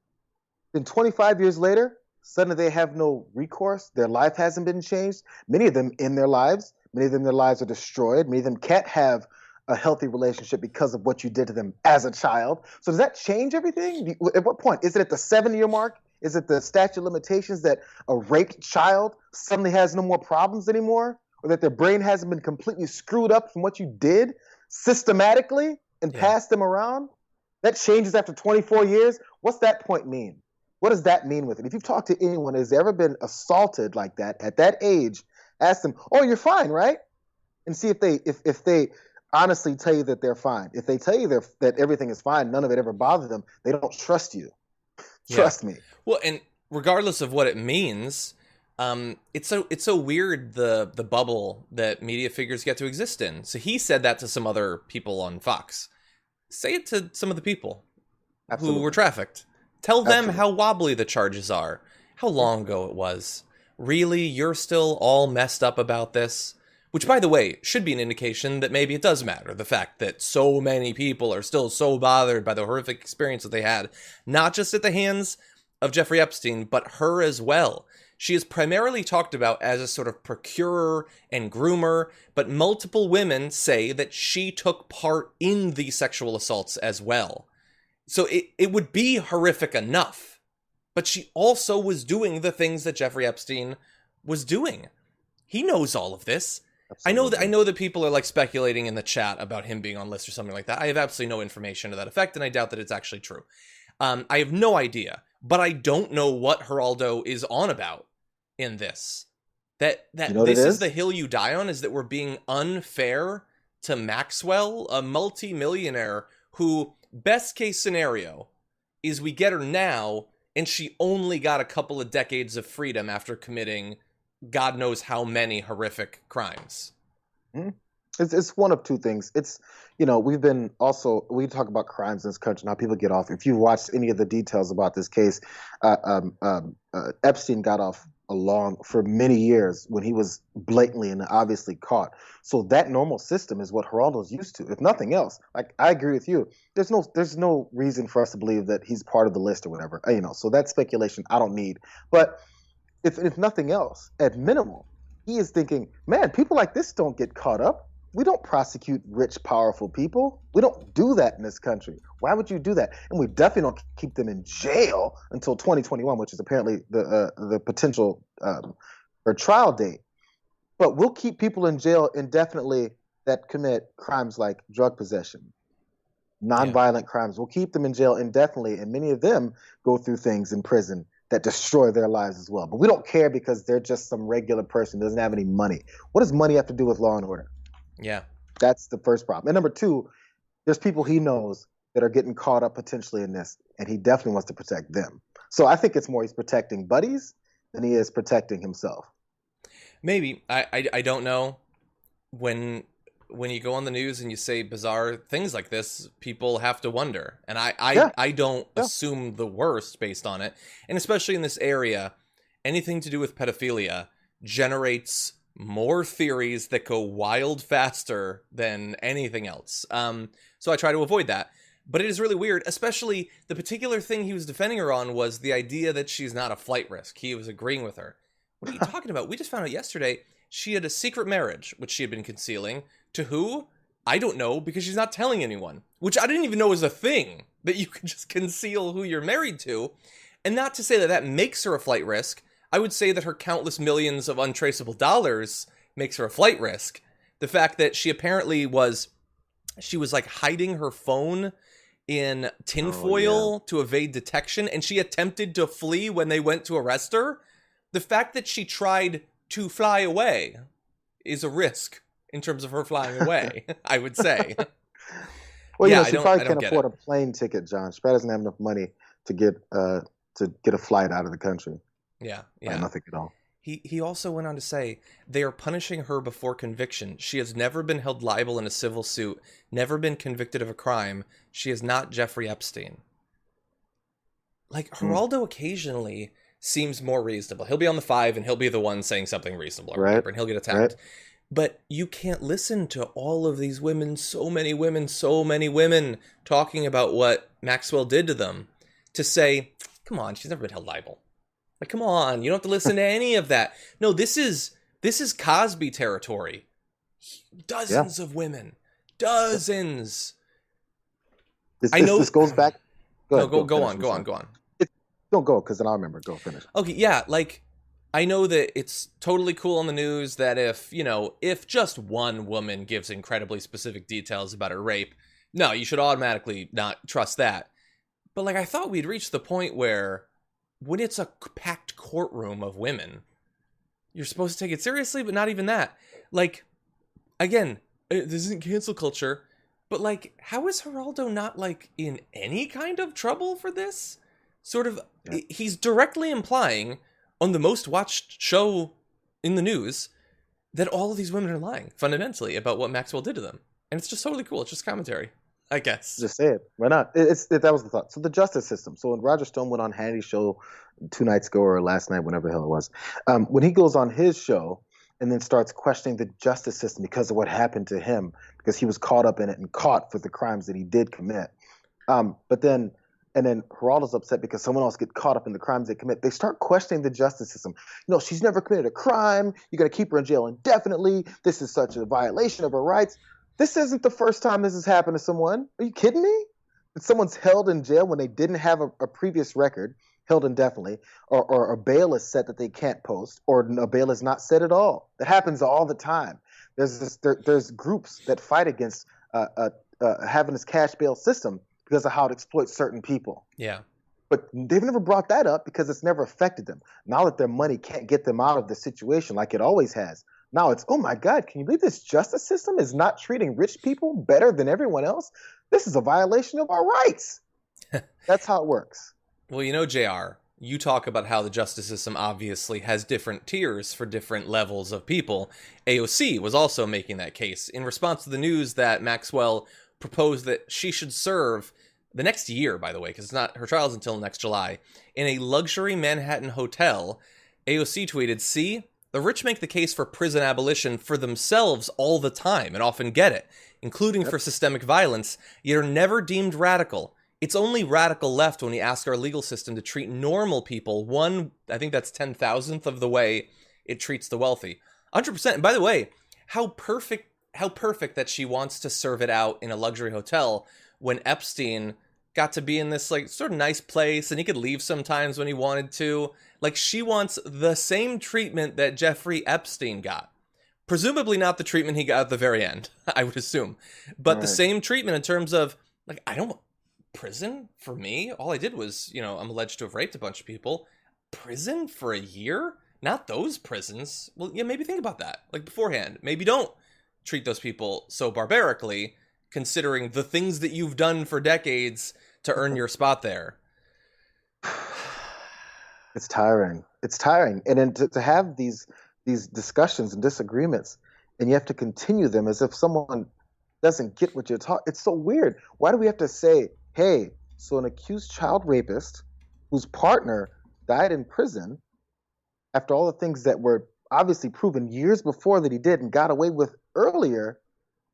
then 25 years later, suddenly they have no recourse. Their life hasn't been changed. Many of them in their lives. Many of them, their lives are destroyed. Many of them can't have a healthy relationship because of what you did to them as a child. So does that change everything? At what point? Is it at the 7-year mark? Is it the statute of limitations that a raped child suddenly has no more problems anymore? Or that their brain hasn't been completely screwed up from what you did systematically and passed them around? That changes after 24 years? What's that point mean? What does that mean with it? If you've talked to anyone who's ever been assaulted like that at that age, ask them, oh, you're fine, right? And see if they honestly tell you that they're fine. If they tell you that everything is fine, none of it ever bothered them, they don't trust you. Trust me. Well, and regardless of what it means, it's so weird the bubble that media figures get to exist in. So he said that to some other people on Fox. Say it to some of the people who were trafficked. Tell them how wobbly the charges are, how long ago it was. Really, you're still all messed up about this? Which, by the way, should be an indication that maybe it does matter. The fact that so many people are still so bothered by the horrific experience that they had, not just at the hands of Jeffrey Epstein, but her as well. She is primarily talked about as a sort of procurer and groomer, but multiple women say that she took part in the sexual assaults as well. So it would be horrific enough, but she also was doing the things that Jeffrey Epstein was doing. He knows all of this. Absolutely. I know that people are like speculating in the chat about him being on list or something like that. I have absolutely no information to that effect, and I doubt that it's actually true. I have no idea, but I don't know what Geraldo is on about in this. That this is the hill you die on, is that we're being unfair to Maxwell, a multi-millionaire who, best case scenario, is we get her now, and she only got a couple of decades of freedom after committing God knows how many horrific crimes. Mm-hmm. It's one of two things. It's, we talk about crimes in this country and how people get off. If you've watched any of the details about this case, Epstein got off for many years when he was blatantly and obviously caught. So that normal system is what Geraldo's used to, if nothing else. Like, I agree with you. There's no reason for us to believe that he's part of the list or whatever. So that speculation I don't need. But if nothing else, at minimum, he is thinking, man, people like this don't get caught up. We don't prosecute rich, powerful people. We don't do that in this country. Why would you do that? And we definitely don't keep them in jail until 2021, which is apparently the potential or trial date. But we'll keep people in jail indefinitely that commit crimes like drug possession, nonviolent crimes. We'll keep them in jail indefinitely, and many of them go through things in prison that destroy their lives as well. But we don't care because they're just some regular person who doesn't have any money. What does money have to do with law and order? Yeah. That's the first problem. And number two, there's people he knows that are getting caught up potentially in this, and he definitely wants to protect them. So I think it's more he's protecting buddies than he is protecting himself. Maybe. I don't know. When you go on the news and you say bizarre things like this, people have to wonder. And I don't assume the worst based on it. And especially in this area, anything to do with pedophilia generates more theories that go wild faster than anything else. So I try to avoid that. But it is really weird, especially the particular thing he was defending her on was the idea that she's not a flight risk. He was agreeing with her. What are you talking about? We just found out yesterday she had a secret marriage, which she had been concealing. To who? I don't know, because she's not telling anyone. Which I didn't even know was a thing, that you could just conceal who you're married to. And not to say that that makes her a flight risk. I would say that her countless millions of untraceable dollars makes her a flight risk. The fact that she apparently was like hiding her phone in tinfoil to evade detection, and she attempted to flee when they went to arrest her. The fact that she tried to fly away is a risk in terms of her flying away, I would say. Well, she probably can't afford a plane ticket, John. She probably doesn't have enough money to get a flight out of the country. Yeah. Nothing at all. He also went on to say, they are punishing her before conviction. She has never been held liable in a civil suit, never been convicted of a crime. She is not Jeffrey Epstein. Like, Geraldo occasionally seems more reasonable. He'll be on the 5 and he'll be the one saying something reasonable, or whatever, and he'll get attacked. Right. But you can't listen to all of these women, so many women talking about what Maxwell did to them, to say, come on, she's never been held liable. Like, come on, you don't have to listen to any of that. No, this is Cosby territory. Dozens of women. Dozens. This goes back. Go on. Don't go, because then I'll remember. Go, finish. Okay, yeah, like, I know that it's totally cool on the news that if just one woman gives incredibly specific details about her rape, no, you should automatically not trust that. But, like, I thought we'd reached the point where when it's a packed courtroom of women, you're supposed to take it seriously, but not even that. Like, again, this isn't cancel culture, but, like, how is Geraldo not, like, in any kind of trouble for this? Sort of, he's directly implying on the most watched show in the news that all of these women are lying fundamentally about what Maxwell did to them. And it's just totally cool. It's just commentary, I guess. Just say it. Why not? That was the thought. So the justice system. So when Roger Stone went on Hannity's show 2 nights ago or last night, whenever the hell it was, when he goes on his show and then starts questioning the justice system because of what happened to him, because he was caught up in it and caught for the crimes that he did commit. But then and then Geraldo's upset because someone else get caught up in the crimes they commit. They start questioning the justice system. She's never committed a crime. You got to keep her in jail indefinitely. This is such a violation of her rights. This isn't the first time this has happened to someone. Are you kidding me? That someone's held in jail when they didn't have a previous record, held indefinitely, or a bail is set that they can't post, or a bail is not set at all. That happens all the time. There's groups that fight against having this cash bail system because of how it exploits certain people. Yeah. But they've never brought that up because it's never affected them. Now that their money can't get them out of the situation like it always has, now it's, oh my God, can you believe this justice system is not treating rich people better than everyone else? This is a violation of our rights. That's how it works. Well, Jayar, you talk about how the justice system obviously has different tiers for different levels of people. AOC was also making that case in response to the news that Maxwell proposed that she should serve the next year, by the way, because her trial's until next July, in a luxury Manhattan hotel. AOC tweeted, "See, the rich make the case for prison abolition for themselves all the time and often get it, including for systemic violence, yet are never deemed radical. It's only radical left when we ask our legal system to treat normal people I think that's 10,000th of the way it treats the wealthy." 100%. And by the way, how perfect that she wants to serve it out in a luxury hotel when Epstein got to be in this like sort of nice place and he could leave sometimes when he wanted to. Like, she wants the same treatment that Jeffrey Epstein got. Presumably not the treatment he got at the very end, I would assume. But the same treatment in terms of, like, prison for me? All I did was, I'm alleged to have raped a bunch of people. Prison for a year? Not those prisons. Well, yeah, maybe think about that. Like, beforehand. Maybe don't treat those people so barbarically, considering the things that you've done for decades to earn your spot there. It's tiring. It's tiring. And then to have these discussions and disagreements, and you have to continue them as if someone doesn't get what you're talking. It's so weird. Why do we have to say, hey, so an accused child rapist whose partner died in prison after all the things that were obviously proven years before that he did and got away with earlier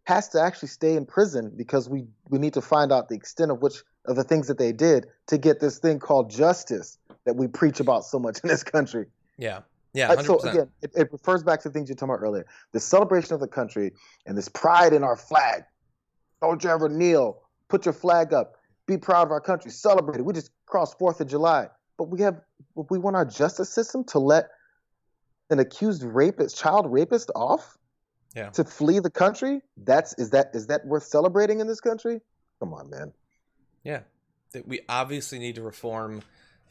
has to actually stay in prison because we need to find out the extent of which of the things that they did to get this thing called justice that we preach about so much in this country. Yeah. Yeah, 100%. So again, it refers back to the things you were talking about earlier. The celebration of the country and this pride in our flag. Don't you ever kneel. Put your flag up. Be proud of our country. Celebrate it. We just crossed 4th of July. But we want our justice system to let an accused child rapist off? Yeah. To flee the country? Is that worth celebrating in this country? Come on, man. Yeah. We obviously need to reform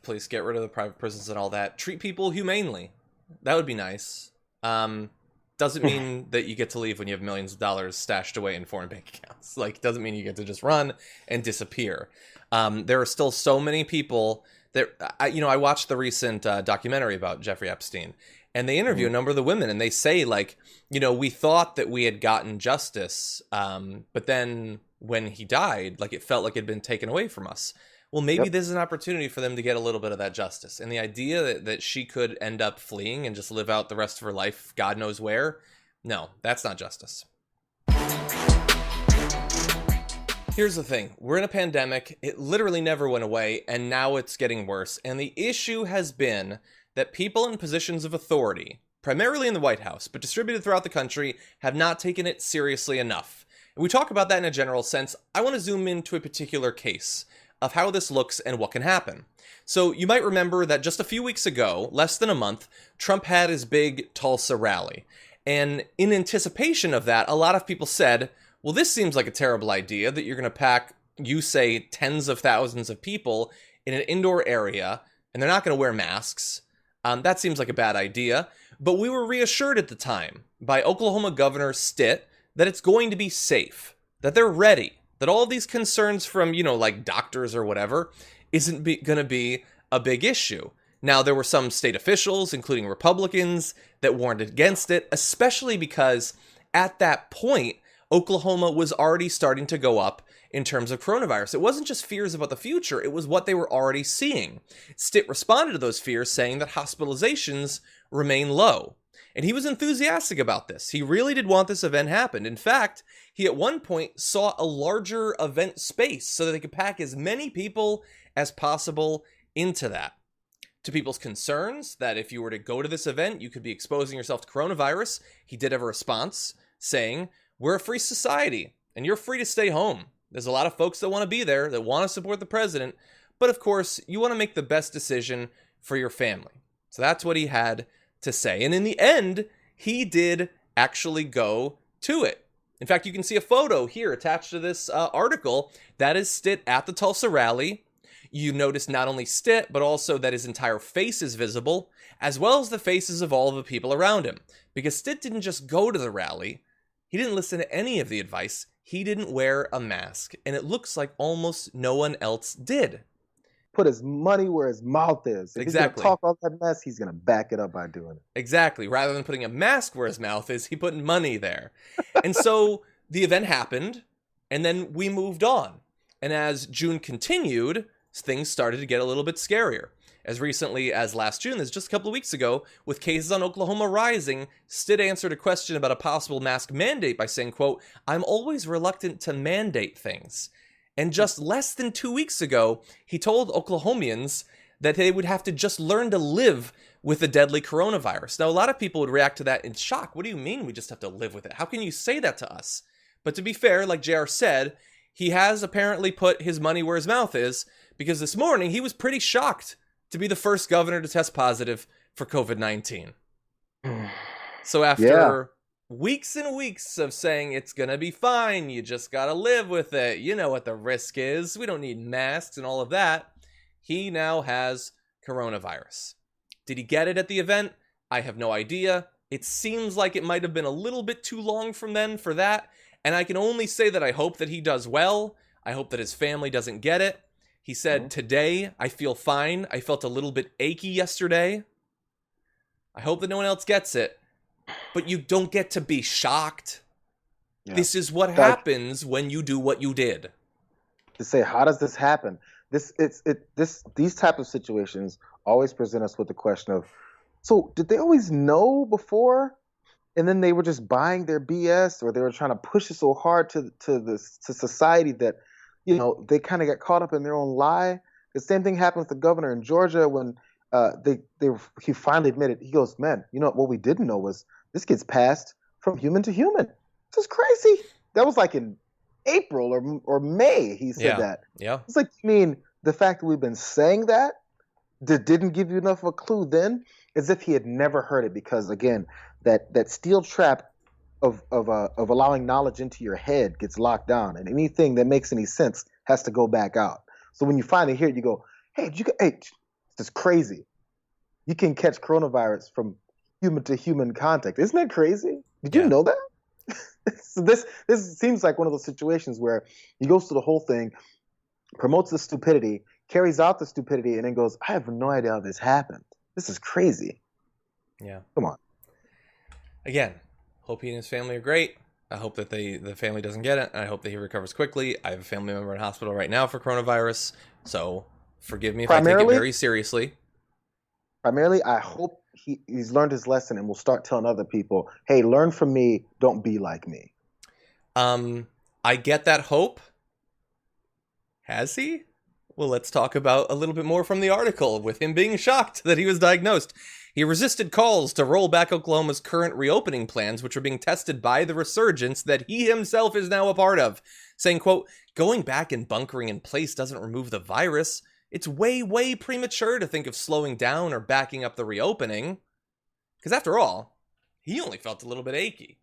police, get rid of the private prisons and all that. Treat people humanely. That would be nice. Doesn't mean that you get to leave when you have millions of dollars stashed away in foreign bank accounts. Like, doesn't mean you get to just run and disappear. There are still so many people that, I watched the recent documentary about Jeffrey Epstein, and they interview a number of the women, and they say, like, we thought that we had gotten justice, but then when he died, like, it felt like it had been taken away from us. Well, maybe this is an opportunity for them to get a little bit of that justice. And the idea that she could end up fleeing and just live out the rest of her life, God knows where, no, that's not justice. Here's the thing. We're in a pandemic. It literally never went away, and now it's getting worse. And the issue has been that people in positions of authority, primarily in the White House, but distributed throughout the country, have not taken it seriously enough. And we talk about that in a general sense. I want to zoom into a particular case of how this looks and what can happen. So you might remember that just a few weeks ago, less than a month, Trump had his big Tulsa rally. And in anticipation of that, a lot of people said, well, this seems like a terrible idea that you're going to pack, you say, tens of thousands of people in an indoor area, and they're not going to wear masks. That seems like a bad idea. But we were reassured at the time by Oklahoma Governor Stitt that it's going to be safe, that they're ready, that all of these concerns from, like doctors or whatever, isn't going to be a big issue. Now, there were some state officials, including Republicans, that warned against it, especially because at that point, Oklahoma was already starting to go up in terms of coronavirus. It wasn't just fears about the future, it was what they were already seeing. Stitt responded to those fears, saying that hospitalizations remain low. And he was enthusiastic about this. He really did want this event happen. In fact, he at one point sought a larger event space so that they could pack as many people as possible into that. To people's concerns that if you were to go to this event, you could be exposing yourself to coronavirus, he did have a response saying, we're a free society and you're free to stay home. There's a lot of folks that want to be there, that want to support the president, but of course, you want to make the best decision for your family. So that's what he had to say. And in the end, he did actually go to it. In fact, you can see a photo here attached to this article. That is Stitt at the Tulsa rally. You notice not only Stitt, but also that his entire face is visible, as well as the faces of all of the people around him. Because Stitt didn't just go to the rally. He didn't listen to any of the advice. He didn't wear a mask. And it looks like almost no one else did. Put his money where his mouth is. If Exactly. he's going to talk all that mess, he's going to back it up by doing it. Exactly. Rather than putting a mask where his mouth is, he put money there. And so the event happened, and then we moved on. And as June continued, things started to get a little bit scarier. As recently as last June, this is just a couple of weeks ago, with cases on Oklahoma rising, Stitt answered a question about a possible mask mandate by saying, quote, I'm always reluctant to mandate things. And just less than 2 weeks ago, he told Oklahomians that they would have to just learn to live with the deadly coronavirus. Now, a lot of people would react to that in shock. What do you mean we just have to live with it? How can you say that to us? But to be fair, like Jayar said, he has apparently put his money where his mouth is, because this morning he was pretty shocked to be the first governor to test positive for COVID-19. So after weeks and weeks of saying it's going to be fine, you just got to live with it, you know what the risk is, we don't need masks and all of that, he now has coronavirus. Did he get it at the event? I have no idea. It seems like it might have been a little bit too long from then for that, and I can only say that I hope that he does well. I hope that his family doesn't get it. He said, today, I feel fine. I felt a little bit achy yesterday. I hope that no one else gets it. But you don't get to be shocked. Yeah. This is what happens when you do what you did. To say, how does this happen? These type of situations always present us with the question of, so did they always know before? And then they were just buying their BS, or they were trying to push it so hard to society that, you know, they kind of got caught up in their own lie. The same thing happened with the governor in Georgia when he finally admitted, he goes, man, you know, what we didn't know was this gets passed from human to human. This is crazy. That was like in April or May, he said that. Yeah. It's like, you mean the fact that we've been saying that didn't give you enough of a clue then, as if he had never heard it, because again, that steel trap of allowing knowledge into your head gets locked down, and anything that makes any sense has to go back out. So when you finally hear it, you go, hey, this is crazy. You can catch coronavirus from human to human contact. Isn't that crazy? Did you know that? So this seems like one of those situations where he goes through the whole thing, promotes the stupidity, carries out the stupidity, and then goes, I have no idea how this happened. This is crazy. Yeah. Come on. Again, hope he and his family are great. I hope that the family doesn't get it, and I hope that he recovers quickly. I have a family member in hospital right now for coronavirus, so forgive me if I take it very seriously. Primarily, I hope he's learned his lesson and will start telling other people, hey, learn from me, don't be like me. I get that hope. Has he? Well, let's talk about a little bit more from the article, with him being shocked that he was diagnosed. He resisted calls to roll back Oklahoma's current reopening plans, which are being tested by the resurgence that he himself is now a part of, saying, quote, going back and bunkering in place doesn't remove the virus. It's way, way premature to think of slowing down or backing up the reopening. Because after all, he only felt a little bit achy.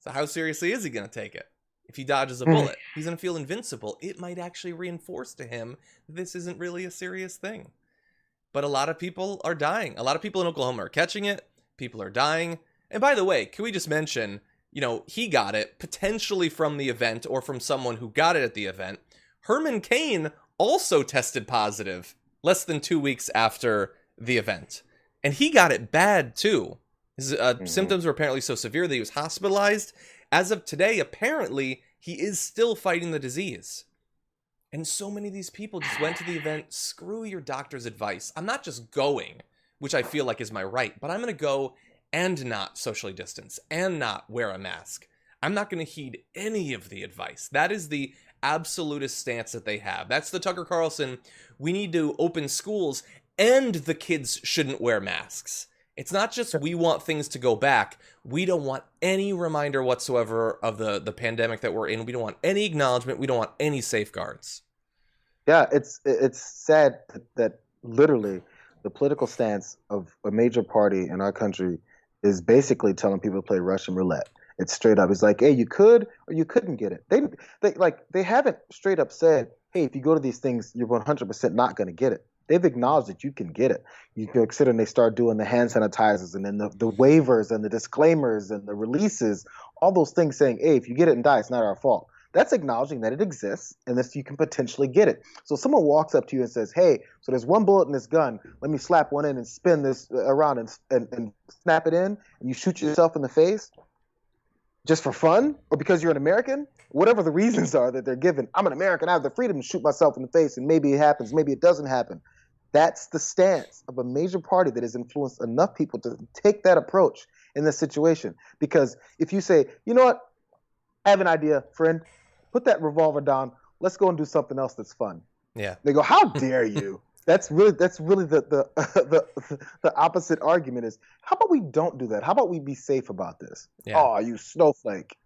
So how seriously is he going to take it? If he dodges a bullet, he's going to feel invincible. It might actually reinforce to him that this isn't really a serious thing. But a lot of people are dying. A lot of people in Oklahoma are catching it. People are dying. And by the way, can we just mention, you know, he got it potentially from the event or from someone who got it at the event. Herman Cain also tested positive less than 2 weeks after the event. And he got it bad too. His symptoms were apparently so severe that he was hospitalized. As of today, apparently, he is still fighting the disease. And so many of these people just went to the event. Screw your doctor's advice. I'm not just going, which I feel like is my right, but I'm going to go and not socially distance and not wear a mask. I'm not going to heed any of the advice. That is the absolutist stance that they have. That's the Tucker Carlson, we need to open schools and the kids shouldn't wear masks. It's not just we want things to go back. We don't want any reminder whatsoever of the pandemic that we're in. We don't want any acknowledgement. We don't want any safeguards. Yeah, it's sad that literally the political stance of a major party in our country is basically telling people to play Russian roulette. It's straight up. It's like, hey, you could or you couldn't get it. They haven't straight up said, hey, if you go to these things, you're 100% not going to get it. They've acknowledged that you can get it. You can consider they start doing the hand sanitizers and then the waivers and the disclaimers and the releases, all those things saying, hey, if you get it and die, it's not our fault. That's acknowledging that it exists and that you can potentially get it. So if someone walks up to you and says, hey, so there's one bullet in this gun, let me slap one in and spin this around and snap it in, and you shoot yourself in the face just for fun or because you're an American, whatever the reasons are that they're given, I'm an American, I have the freedom to shoot myself in the face and maybe it happens, maybe it doesn't happen. That's the stance of a major party that has influenced enough people to take that approach in this situation. Because if you say, you know what, I have an idea, friend, put that revolver down, let's go and do something else that's fun. Yeah. They go, how dare you? That's really the opposite argument is, how about we don't do that? How about we be safe about this? Yeah. Oh, you snowflake.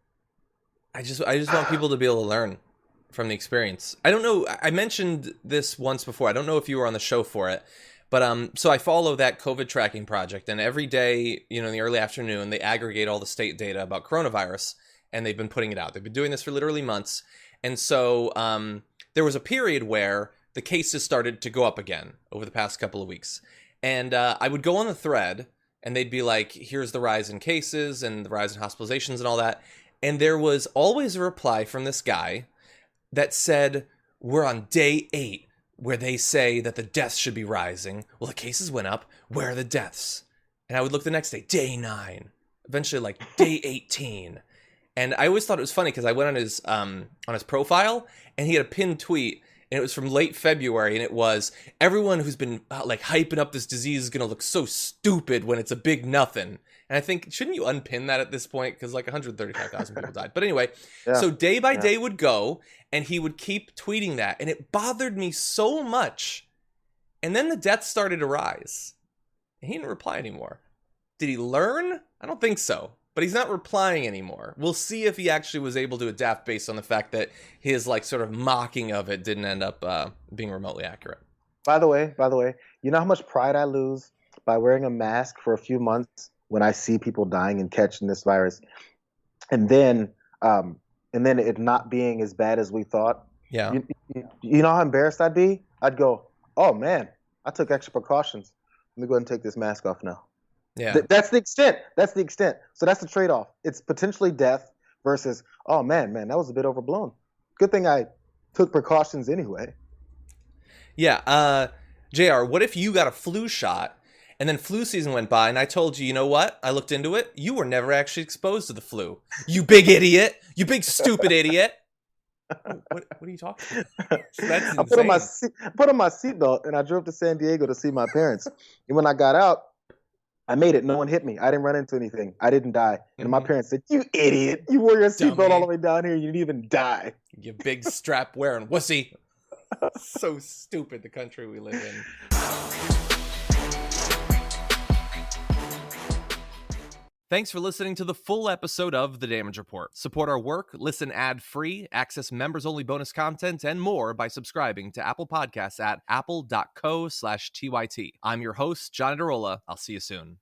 I just want people to be able to learn from the experience. I don't know. I mentioned this once before. I don't know if you were on the show for it, but so I follow that COVID tracking project, and every day, in the early afternoon, they aggregate all the state data about coronavirus, and they've been putting it out. They've been doing this for literally months, and so there was a period where the cases started to go up again over the past couple of weeks, and I would go on the thread, and they'd be like, "Here's the rise in cases and the rise in hospitalizations and all that," and there was always a reply from this guy that said, we're on day 8 where they say that the deaths should be rising. Well, the cases went up. Where are the deaths? And I would look the next day, day 9, eventually like day 18. And I always thought it was funny because I went on his profile and he had a pinned tweet and it was from late February and it was, everyone who's been hyping up this disease is going to look so stupid when it's a big nothing. And I think, shouldn't you unpin that at this point? Because 135,000 people died. But anyway, so day by day would go, and he would keep tweeting that. And it bothered me so much. And then the deaths started to rise. And he didn't reply anymore. Did he learn? I don't think so. But he's not replying anymore. We'll see if he actually was able to adapt based on the fact that his sort of mocking of it didn't end up being remotely accurate. By the way, you know how much pride I lose by wearing a mask for a few months when I see people dying and catching this virus, and then it not being as bad as we thought. Yeah. You know how embarrassed I'd be? I'd go, oh man, I took extra precautions. Let me go ahead and take this mask off now. Yeah. That's the extent. So that's the trade-off. It's potentially death versus, oh man, that was a bit overblown. Good thing I took precautions anyway. Yeah. Jayar, what if you got a flu shot and then flu season went by and I told you, you know what? I looked into it. You were never actually exposed to the flu. You big idiot. You big stupid idiot. What are you talking about? That's insane. I put on my seatbelt and I drove to San Diego to see my parents. And when I got out, I made it. No one hit me. I didn't run into anything. I didn't die. And my parents said, you idiot. You wore your seatbelt all the way down here. You didn't even die. You big strap wearing wussy. So stupid, the country we live in. Thanks for listening to the full episode of The Damage Report. Support our work, listen ad-free, access members-only bonus content, and more by subscribing to Apple Podcasts at apple.co/TYT. I'm your host, John Adarola. I'll see you soon.